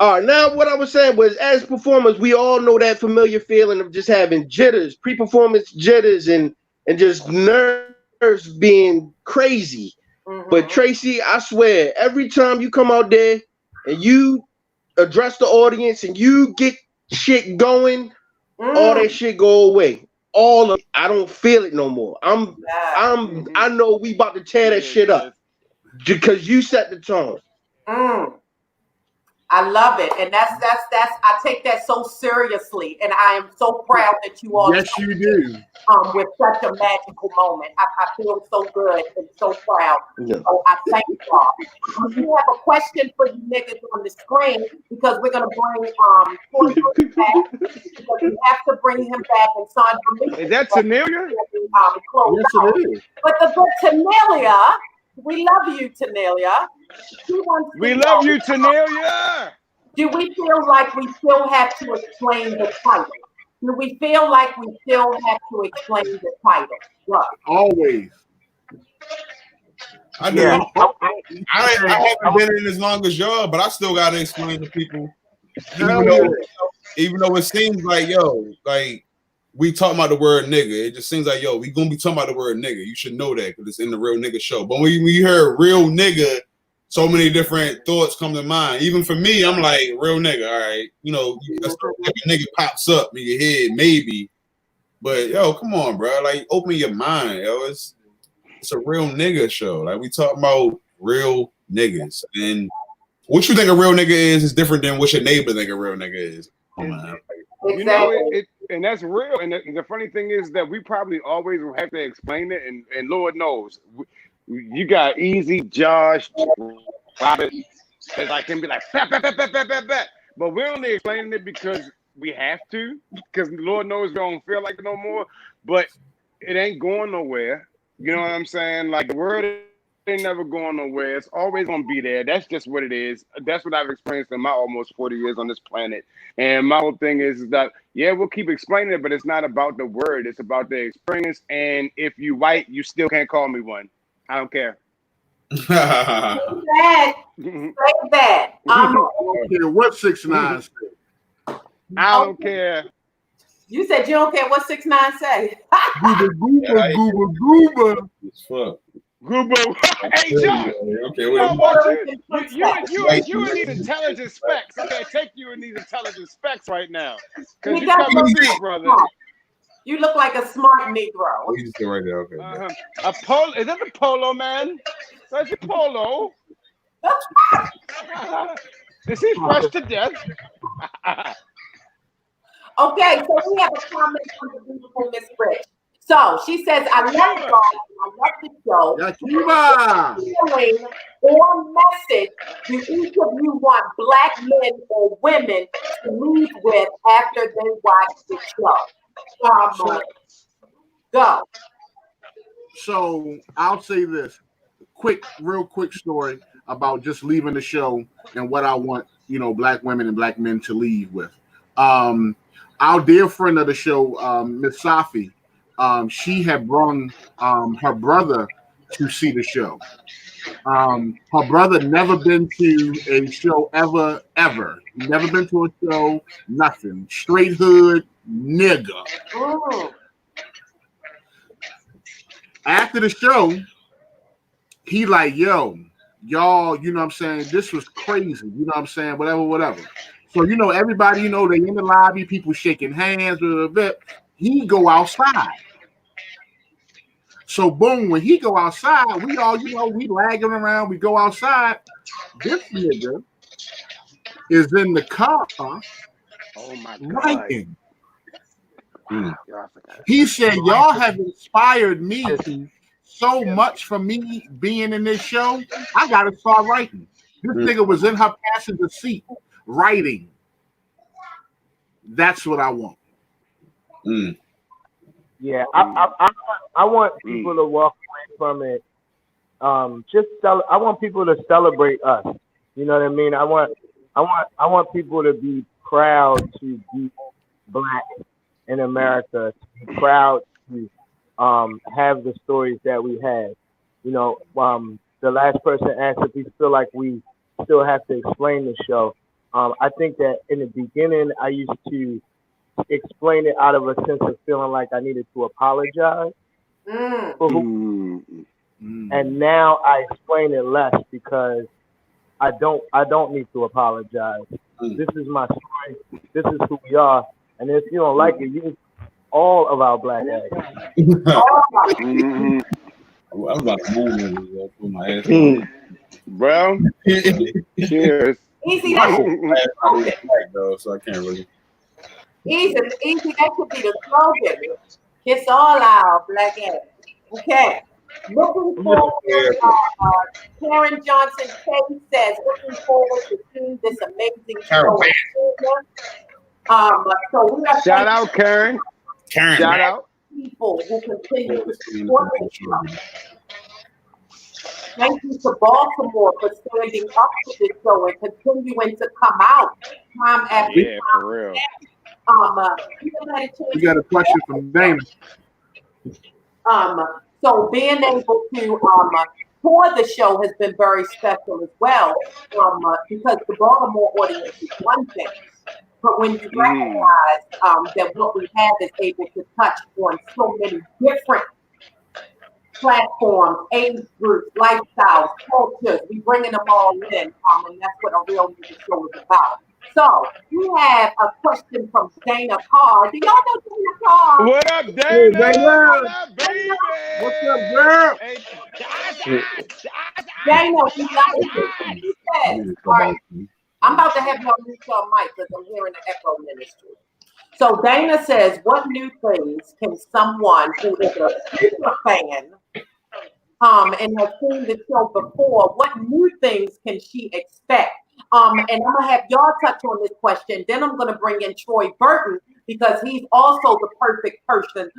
All right. Now, what I was saying was, as performers, we all know that familiar feeling of just having jitters, pre-performance jitters, and just nerves being crazy. Mm-hmm. But Tracie, I swear, every time you come out there and you address the audience and you get shit going, all that shit go away. All of it, I don't feel it no more. I know we about to tear that shit up because you set the tone. I love it, and that's I take that so seriously, and I am so proud that you all. Yes, you do. With such a magical moment, I feel so good and so proud. Yeah. So I thank y'all. We have a question for you niggas on the screen because we're gonna bring Couser back because we have to bring him back and Sandra Meekins. Is that Tanelia? Yes, it is. But the good Tanelia. We love you, Tanelia. We love you, Tanelia. Do we feel like we still have to explain the title? Do we feel like we still have to explain the title? What? Always. I do. Yeah. I haven't been in as long as y'all, but I still gotta explain to people. Even though it seems like, like we talking about the word nigga, it just seems like, we gonna be talking about the word nigga. You should know that because it's in the Real Nigga Show. But when you hear real nigga, so many different thoughts come to mind. Even for me, I'm like, real nigga, all right. Like a nigga pops up in your head, maybe. But come on, bro. Like, open your mind, It's a Real Nigga Show. Like, we talking about real niggas. And what you think a real nigga is different than what your neighbor think a real nigga is. You know, and that's real. And the funny thing is that we probably always will have to explain it. And Lord knows, you got Easy, Josh, Robert, It's like can be like bat, bat, bat, bat, bat, bat, bat. But we're only explaining it because we have to, because Lord knows we don't feel like it no more. But it ain't going nowhere. You know what I'm saying? Like the word ain't never going nowhere. It's always gonna be there. That's just what it is. That's what I've experienced in my almost 40 years on this planet. And my whole thing is that yeah, we'll keep explaining it, but it's not about the word. It's about the experience. And if you white, you still can't call me one. I don't care. Say that. Say that. What 6ix9ine said? I don't care. You said you don't care what 6ix9ine say. Gooba, gooba, gooba. It's fuck. Gooba. Hey, John. Okay, You know what? You need intelligent specs. I can't take you in these intelligent specs right now. Because you come up here, brother. You look like a smart Negro. Oh, you just sit right there. Okay. A polo? Is that the polo man? That's the polo. Is he fresh to death? Okay, so we have a comment from the beautiful Miss Rich. So she says, I love y'all. I love the show. Yakiba. Feeling or message do each of you want black men or women to leave with after they watch the show? Go. So I'll say this real quick story about just leaving the show and what I want, black women and black men to leave with. Our dear friend of the show, Miss Safi, she had brought her brother to see the show. Her brother never been to a show ever. Never been to a show, nothing. Straight hood nigga. Oh. After the show, he like, yo, y'all, you know what I'm saying? This was crazy. You know what I'm saying? Whatever. So, everybody, they in the lobby, people shaking hands, he go outside. So, boom, when he go outside, we all, we lagging around, we go outside. This nigga is in the car. Oh, my God. Writing. He said, y'all have inspired me so much for me being in this show. I got to start writing. This nigga was in her passenger seat writing. That's what I want. Yeah, I want people to walk away from it. I want people to celebrate us. You know what I mean? I want people to be proud to be black in America, to be proud to have the stories that we have. The last person asked if we feel like we still have to explain the show. I think that in the beginning, I used to explain it out of a sense of feeling like I needed to apologize. And now I explain it less because I don't need to apologize. This is my story. This is who we are. And if you don't like it, you can all of our black ass. I'm about to move with my ass. Bro, cheers. Easy, so I can't really. Easy, that could be the slogan. Kiss all our black ass. Okay. Looking forward, Karen Johnson Tate says, looking forward to seeing this amazing show. So we are shout out, Karen. Shout out. People who continue to support the show. Thank you to Baltimore for standing up to this show and continuing to come out time after time. For real. We got a question from Dana. So being able to tour the show has been very special as well, because the Baltimore audience is one thing, but when you recognize that what we have is able to touch on so many different platforms, age groups, lifestyles, cultures, we bringing them all in, and that's what a real music show is about. So we have a question from Dana Carr. Do y'all know Dana Carr? What up, Dana? Hey, Dana. What up, baby? What's up, girl? Hey, Dana, he said, all right, I'm about to have y'all mute your mic because I'm hearing the echo ministry. So Dana says, what new things can someone who is a super fan and has seen the show before, what new things can she expect And I'm gonna have y'all touch on this question. Then I'm gonna bring in Troy Burton because he's also the perfect person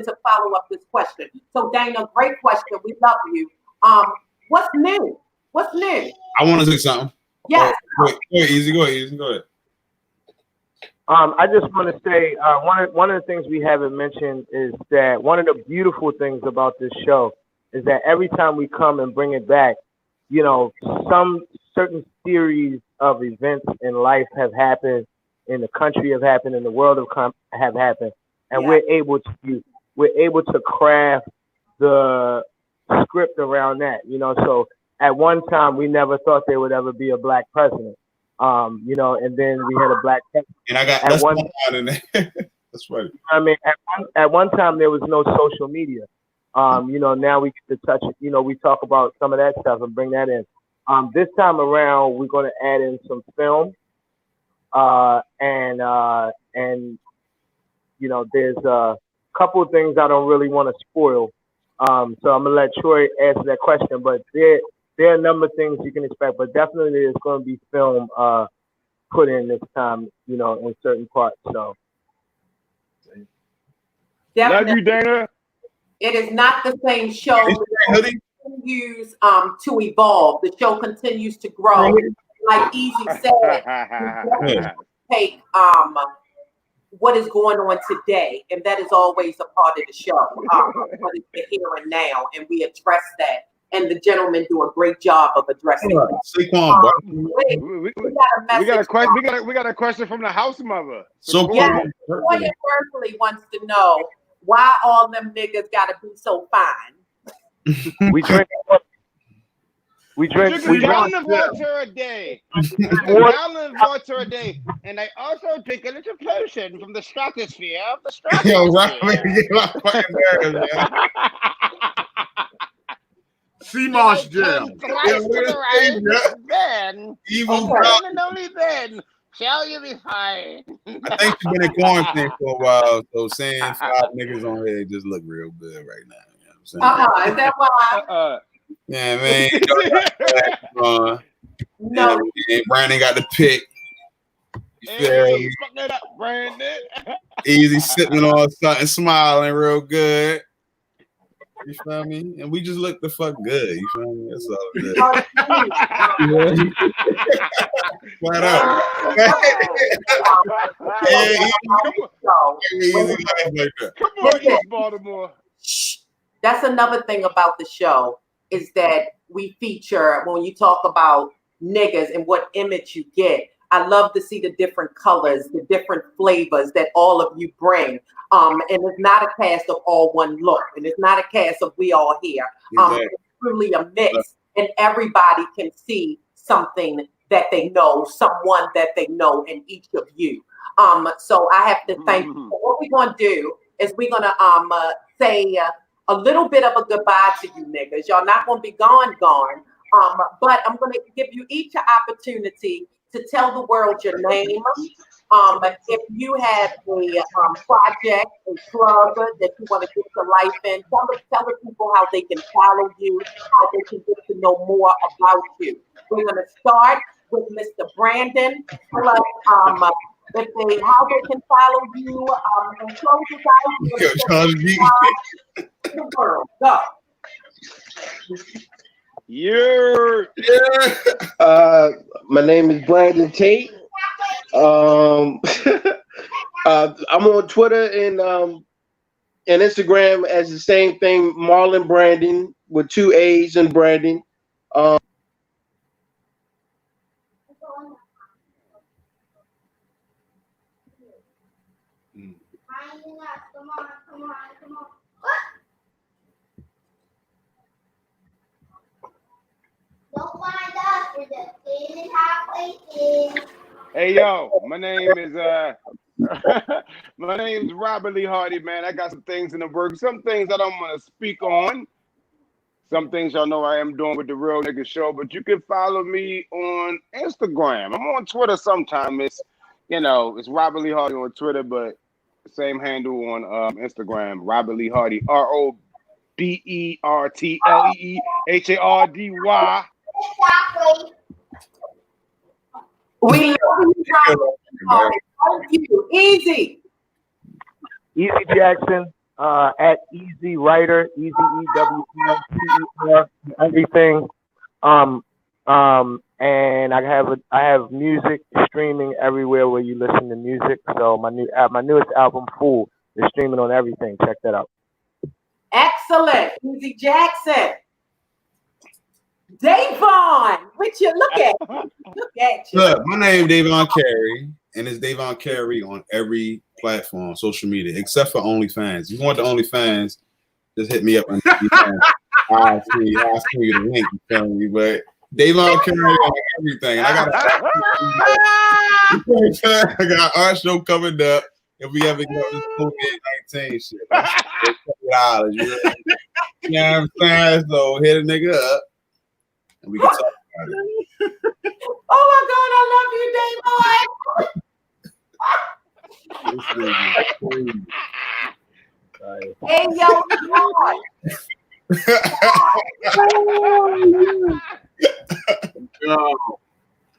to follow up this question. So Dana, great question. We love you. What's new? What's new? I want to say something. Yes. Go ahead, Easy. Go ahead. I just want to say one of the things we haven't mentioned is that one of the beautiful things about this show is that every time we come and bring it back, you know, some certain series of events in life have happened, in the country have happened, in the world have happened, and we're able to craft the script around that. You know, so at one time we never thought there would ever be a black president. You know, and then we had a black president. And I got that's one in there. That's right. I mean, at one time there was no social media. You know, now we get to touch it. You know, we talk about some of that stuff and bring that in. This time around, we're going to add in some film, and you know, there's a couple of things I don't really want to spoil. So I'm gonna let Troy answer that question. But there are a number of things you can expect, but definitely there's going to be film put in this time. You know, in certain parts. So. Definitely. Love you, Dana. It is not the same show. It continues to evolve. The show continues to grow. Like Easy said, take what is going on today, and that is always a part of the show. What is the here and now, and we address that. And the gentlemen do a great job of addressing it. We got a question from the house mother. So Toya Berkeley wants to know why all them niggas gotta be so fine. We drink a gallon of water a day. Water a day. And I also drink a little potion from the stratosphere of the stratosphere. Yo, right, fucking nerves, man. Sea moss jam. Then, and only then shall you be fine. I think she's been in quarantine for a while, so saying 5 niggas on here just look real good right now. You know what I'm saying? Is that why? Yeah, man. No. Yeah, Brandon got the pick. Hey, fuck that up, Brandon. Easy sipping on something, smiling real good. You feel me? And we just look the fuck good. You feel me? That's all good. Flat out. Come on, East Baltimore. That's another thing about the show is that we feature, when you talk about niggas and what image you get, I love to see the different colors, the different flavors that all of you bring. And it's not a cast of all one look, and it's not a cast of we all here. It's truly a mix, and everybody can see something that they know, someone that they know in each of you. So I have to thank you. What we're gonna do is we're gonna say a little bit of a goodbye to you niggas. Y'all not gonna be gone. But I'm gonna give you each an opportunity to tell the world your name. If you have a project, a plug that you want to get your life in, tell the people how they can follow you, how they can get to know more about you. We're going to start with Mr. Brandon. Tell us how they can follow you and close us out. The world. Go. My name is Brandon Tate. I'm on Twitter and Instagram as the same thing, Marlon Brandon with 2 A's in Brandon. Hey yo, my name is Robert Lee Hardy, man. I got some things in the works. Some things I don't want to speak on. Some things y'all know I am doing with the Real Nigga Show, but you can follow me on Instagram. I'm on Twitter sometime. It's Robert Lee Hardy on Twitter, but same handle on Instagram, Robert Lee Hardy, ROBERTLEEHARDY. We love you, guys. Thank you. Easy. Eze Jackson, at Easy Writer, EZEWTER, everything. And I have music streaming everywhere where you listen to music. So my newest album, Fool, is streaming on everything. Check that out. Excellent. Eze Jackson. Davon, which you look at. Look at you. Look, my name is Davon Carey, and it's Davon Carey on every platform, social media, except for OnlyFans. If you want the OnlyFans, just hit me up on I'll see you the link, you feel me? But Davon Carey on everything. And I got our show coming up. If we ever get this COVID-19 shit, $20. You know what I'm saying? So hit a nigga up. And we can talk about it. Oh my God, I love you, Davon. Hey,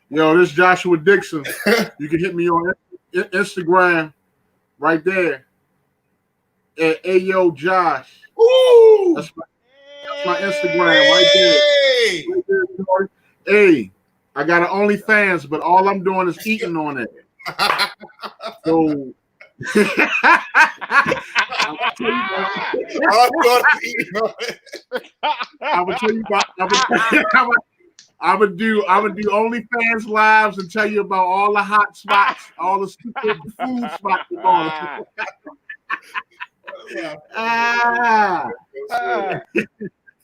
Yo, this is Joshua Dixon. You can hit me on Instagram right there at Ayo Josh. Ooh. That's my Instagram right there. Hey, I got an OnlyFans, but all I'm doing is eating on it. So I would tell you about. I would do OnlyFans lives and tell you about all the hot spots, all the stupid food spots.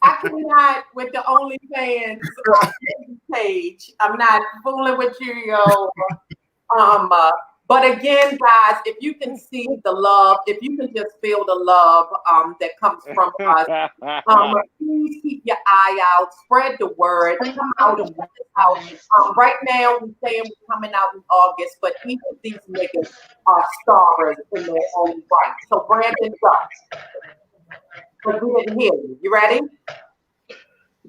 I cannot with the OnlyFans page. I'm not fooling with you, yo. But again, guys, if you can see the love, if you can just feel the love that comes from us, please keep your eye out, spread the word, come out and check us out. Right now, we're saying we're coming out in August, but each of these niggas are stars in their own right. So Brandon, go. But we didn't hear you. You ready?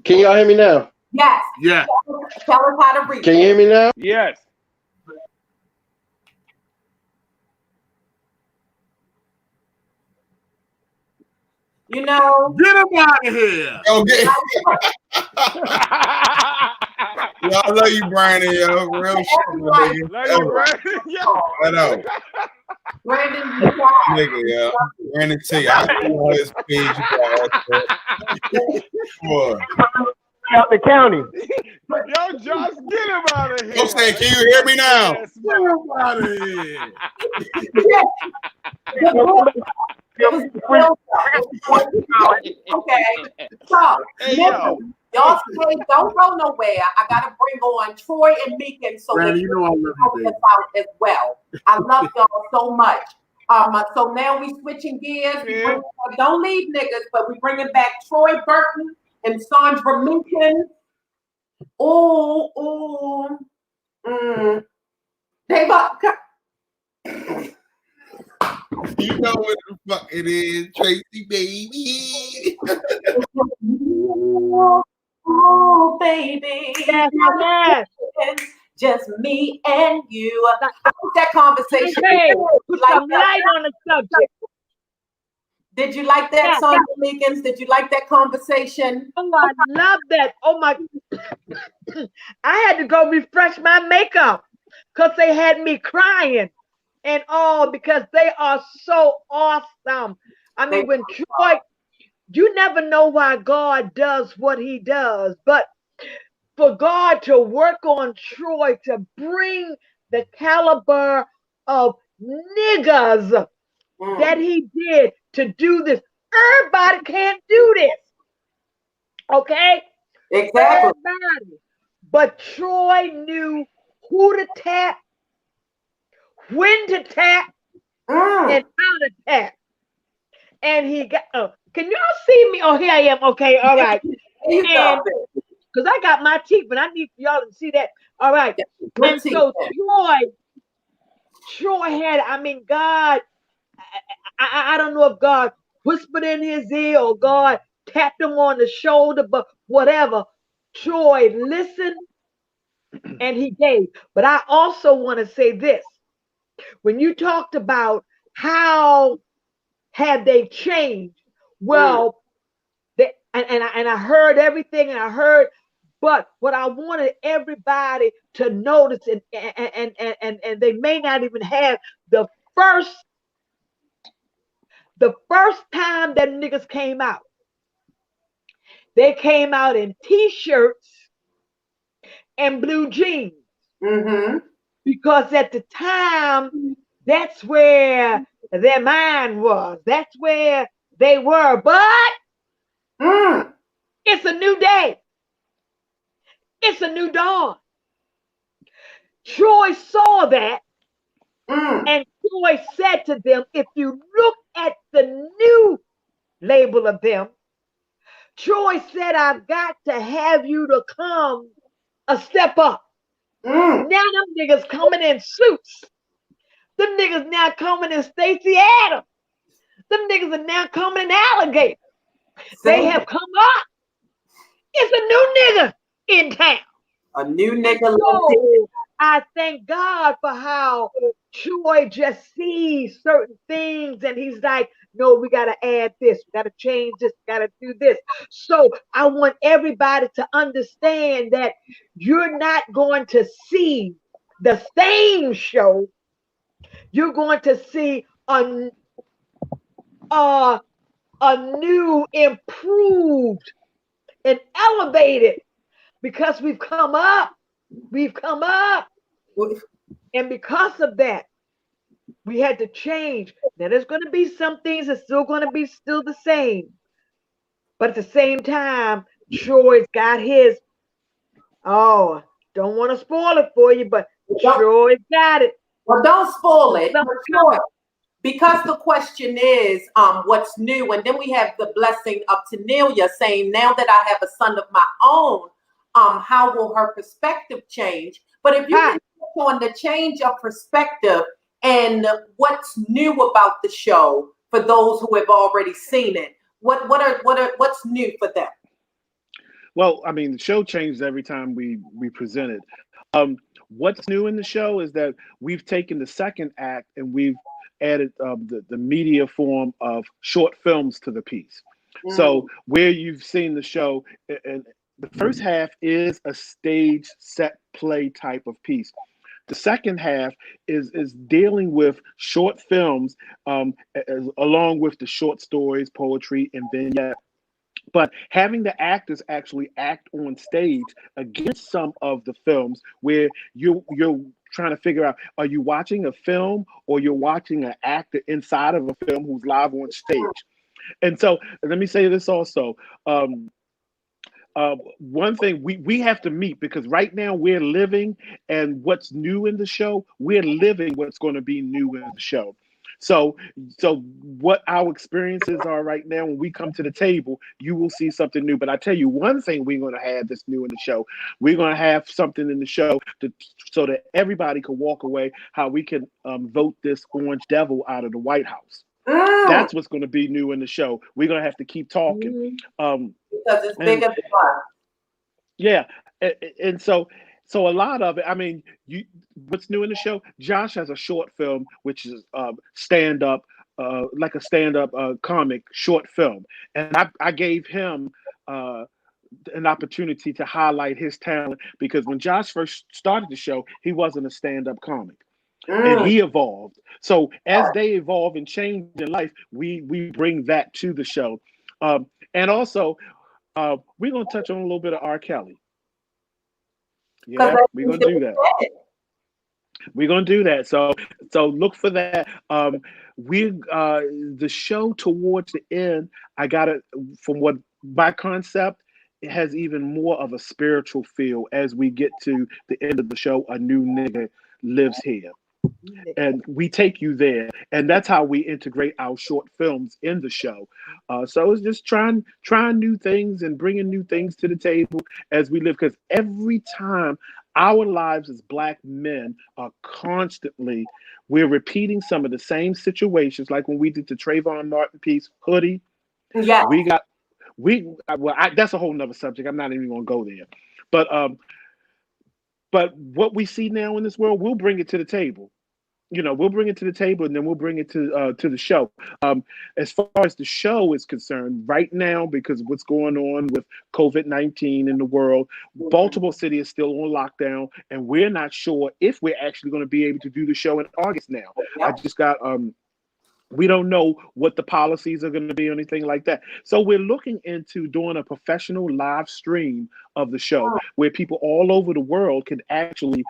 Can y'all hear me now? Yes. Yeah. Tell us how to read. Can you hear me now? Yes. You know. Get him out of here. Okay. Yo, I love you, Brandon. Yo, real shit, nigga. Love you, Brandon. Yo. I know. Brandon, you got nigga, yo. Brandon T. I see all his page. Boy. Out the county. Yo, Josh, get him out of here. I'm saying, can you hear me now? Get him out of here. Okay, so listen, y'all stay, don't go nowhere. I gotta bring on Troy and Meekins so Brandon, that you know I love you, out as well. I love y'all so much. So now we switching gears. Don't leave, niggas, but we bringing back Troy Burton and Sandra Meekins. They got. You know what the fuck it is, Tracie, baby. Oh, baby. Yes. Just me and you. That conversation. Hey, put some light on the subject. Did you like that, Sandra Meekins? Did you like that conversation? Oh, I love that. Oh my. I had to go refresh my makeup because they had me crying and all because they are so awesome. I mean, when Troy, you never know why God does what he does, but for God to work on Troy to bring the caliber of niggas that he did to do this. Everybody can't do this. Okay? Exactly. Everybody. But Troy knew who to tap, when to tap, and how to tap. And he got, can y'all see me? Oh, here I am. Okay, all right. Because I got my teeth, but I need for y'all to see that. All right. And so Troy had, I mean, God, I don't know if God whispered in his ear or God tapped him on the shoulder, but whatever. Troy listened, and he gave. But I also want to say this. When you talked about how have they changed, well, and I heard everything, and I heard, but what I wanted everybody to notice, and they may not even have the first time that niggas came out. They came out in t-shirts and blue jeans. Mm-hmm. Because at the time, that's where their mind was. That's where they were. But it's a new day. It's a new dawn. Troy saw that, and Troy said to them, if you look at the new label of them, Troy said, I've got to have you to come a step up. Now them niggas coming in suits. Them niggas now coming in Stacey Adams. Them niggas are now coming in alligator. They have come up. It's a new nigga in town. A new nigga. So I thank God for how Troy just sees certain things and he's like, no, we got to add this. We got to change this. We got to do this. So I want everybody to understand that you're not going to see the same show. You're going to see a new, improved, and elevated, because we've come up. We've come up. And because of that, we had to change. Now, there's going to be some things that's still going to be still the same. But at the same time, Troy's got his, don't want to spoil it for you, but Troy's got it. Well, don't spoil it. Because the question is, what's new? And then we have the blessing of Tanelia saying, now that I have a son of my own, how will her perspective change? But if you can touch on the change of perspective and what's new about the show for those who have already seen it, what's new for them? Well, I mean, the show changes every time we present it. What's new in the show is that we've taken the second act and we've added the media form of short films to the piece. So where you've seen the show, and the first half is a stage set play type of piece. The second half is dealing with short films, along with the short stories, poetry, and vignette. But having the actors actually act on stage against some of the films where you're trying to figure out, are you watching a film or you're watching an actor inside of a film who's live on stage? And so let me say this also. One thing we have to meet, because right now we're living, and what's new in the show, we're living what's going to be new in the show. So what our experiences are right now, when we come to the table, you will see something new. But I tell you one thing we're going to have that's new in the show. We're going to have something in the show so that everybody can walk away, how we can vote this orange devil out of the White House. That's what's going to be new in the show. We're going to have to keep talking. Because it's bigger than fun. Yeah. And so a lot of it, I mean, what's new in the show? Josh has a short film, which is stand-up, like a stand-up comic short film. And I gave him an opportunity to highlight his talent, because when Josh first started the show, he wasn't a stand-up comic. And he evolved. So as they evolve and change in life, we bring that to the show. And also, we're going to touch on a little bit of R. Kelly. Yeah, we're going to do that. We're going to do that. So look for that. The show towards the end, I got it from what my concept, it has even more of a spiritual feel as we get to the end of the show. A new nigga lives here. And we take you there, and that's how we integrate our short films in the show. So it's just trying new things and bringing new things to the table as we live, because every time our lives as Black men are constantly, we're repeating some of the same situations, like when we did the Trayvon Martin piece, Hoodie. Yeah, that's a whole nother subject. I'm not even going to go there, but But what we see now in this world, we'll bring it to the table. We'll bring it to the table, and then we'll bring it to the show. As far as the show is concerned, right now, because of what's going on with COVID-19 in the world, Baltimore City is still on lockdown, and we're not sure if we're actually going to be able to do the show in August now. I just got we don't know what the policies are going to be or anything like that. So we're looking into doing a professional live stream of the show where people all over the world can actually,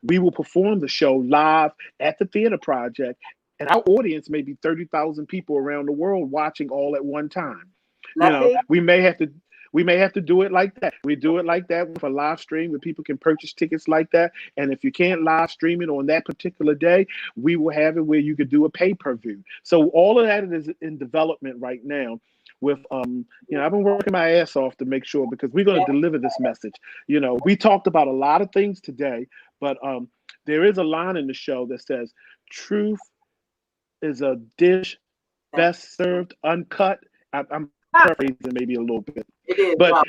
we will perform the show live at the Theater Project, and our audience may be 30,000 people around the world watching all at one time. We may have to do it like that. We do it like that with a live stream where people can purchase tickets like that. And if you can't live stream it on that particular day, we will have it where you could do a pay-per-view. So all of that is in development right now. With I've been working my ass off to make sure, because we're going to deliver this message. We talked about a lot of things today, but there is a line in the show that says, "Truth is a dish best served uncut." I'm paraphrasing maybe a little bit, but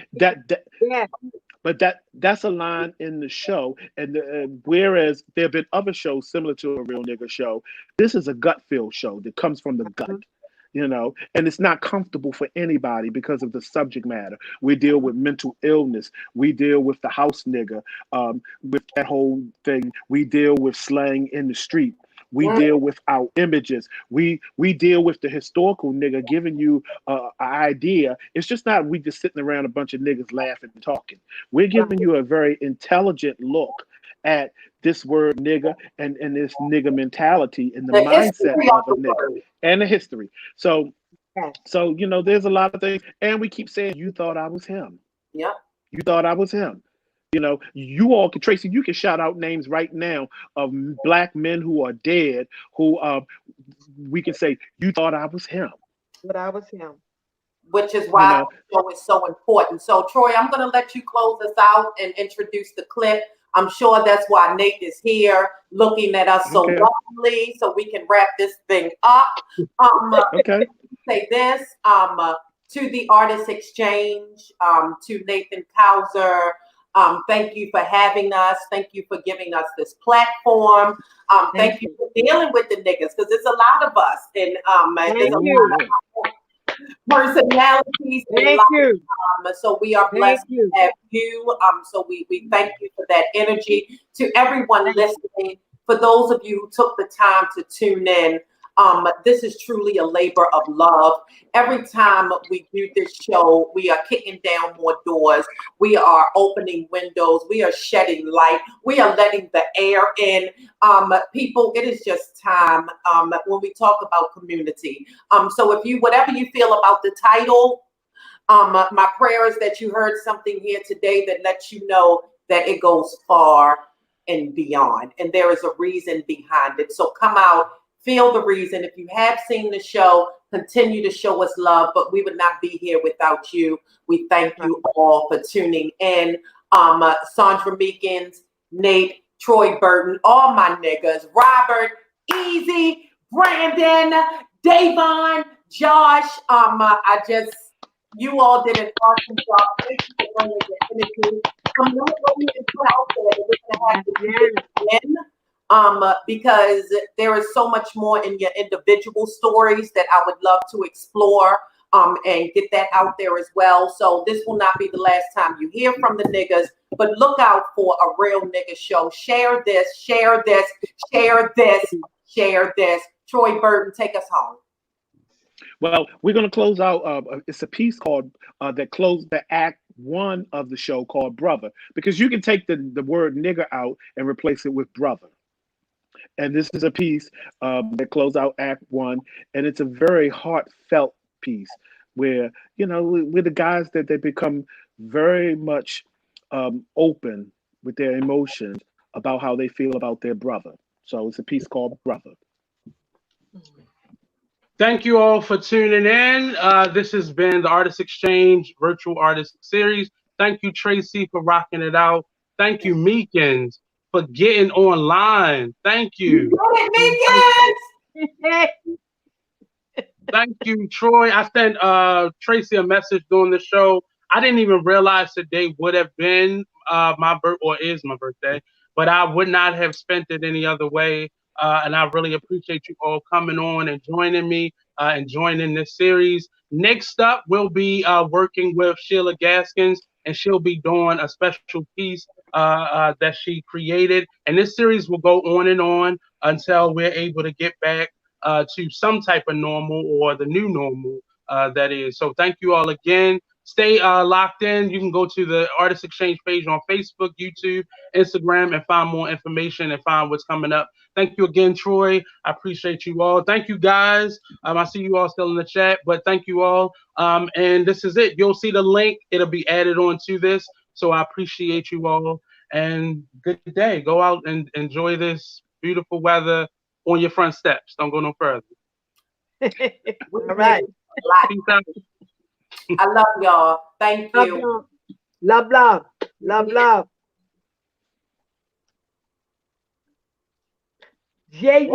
that's a line in the show. And whereas there have been other shows similar to a Real Nigga Show, this is a gut feel show that comes from the gut. And it's not comfortable for anybody because of the subject matter. We deal with mental illness. We deal with the house nigga, with that whole thing. We deal with slang in the street. We deal with our images. We deal with the historical nigga giving you an idea. It's just not we just sitting around a bunch of niggas laughing and talking. We're giving you a very intelligent look at this word nigga and this nigga mentality and the mindset of a nigga and the history. So there's a lot of things. And we keep saying, you thought I was him. Yeah. You thought I was him. You all can, Tracie, you can shout out names right now of Black men who are dead, who we can say, you thought I was him. But I was him. Which is why the show is so important. So, Troy, I'm going to let you close us out and introduce the clip. I'm sure that's why Nate is here looking at us so lovely, so we can wrap this thing up. Say this to the Artist Exchange, to Nathan Couser. Thank you for having us. Thank you for giving us this platform. Thank you for dealing with the niggas, because there's a lot of us, and there's a lot of personalities. Thank you. So we are blessed to have you. So we thank you for that energy. To everyone listening, for those of you who took the time to tune in, this is truly a labor of love. Every time we do this show, we are kicking down more doors. We are opening windows. We are shedding light. We are letting the air in. People, it is just time when we talk about community. So whatever you feel about the title, my prayer is that you heard something here today that lets you know that it goes far and beyond. And there is a reason behind it. So come out. Feel the reason. If you have seen the show, continue to show us love, but we would not be here without you. We thank you all for tuning in. Sandra Meekins, Nate, Troy Burton, all my niggas, Robert, Easy, Brandon, Davon, Josh. You all did an awesome job. Thank you for bringing the energy. I'm going to go ahead and put out there that we're going to have to do this again. Because there is so much more in your individual stories that I would love to explore and get that out there as well. So this will not be the last time you hear from the niggas, but look out for a Real Nigga Show. Share this, share this, share this, share this. Troy Burton, take us home. Well, we're going to close out. It's a piece called that closed the act one of the show called Brother, because you can take the word nigger out and replace it with brother. And this is a piece that closed out Act One, and it's a very heartfelt piece where with the guys that they become very much open with their emotions about how they feel about their brother. So it's a piece called Brother. Thank you all for tuning in. This has been the Artist Exchange Virtual Artist Series. Thank you, Tracie, for rocking it out. Thank you, Meekins, for getting online. Thank you. Thank you, Troy. I sent Tracie a message during the show. I didn't even realize today would have been my birth or is my birthday, but I would not have spent it any other way. And I really appreciate you all coming on and joining me and joining this series. Next up, we'll be working with Sheila Gaskins, and she'll be doing a special piece that she created. And this series will go on until we're able to get back to some type of normal or the new normal that is. So thank you all again. Stay locked in. You can go to the Artist Exchange page on Facebook, YouTube, Instagram, and find more information and find what's coming up. Thank you again, Troy. I appreciate you all. Thank you, guys. I see you all still in the chat, but thank you all. And this is it. You'll see the link. It'll be added on to this. So I appreciate you all. And good day. Go out and enjoy this beautiful weather on your front steps. Don't go no further. All right. Peace out. I love y'all. Thank you. Love, love, love, love. Yeah, yeah.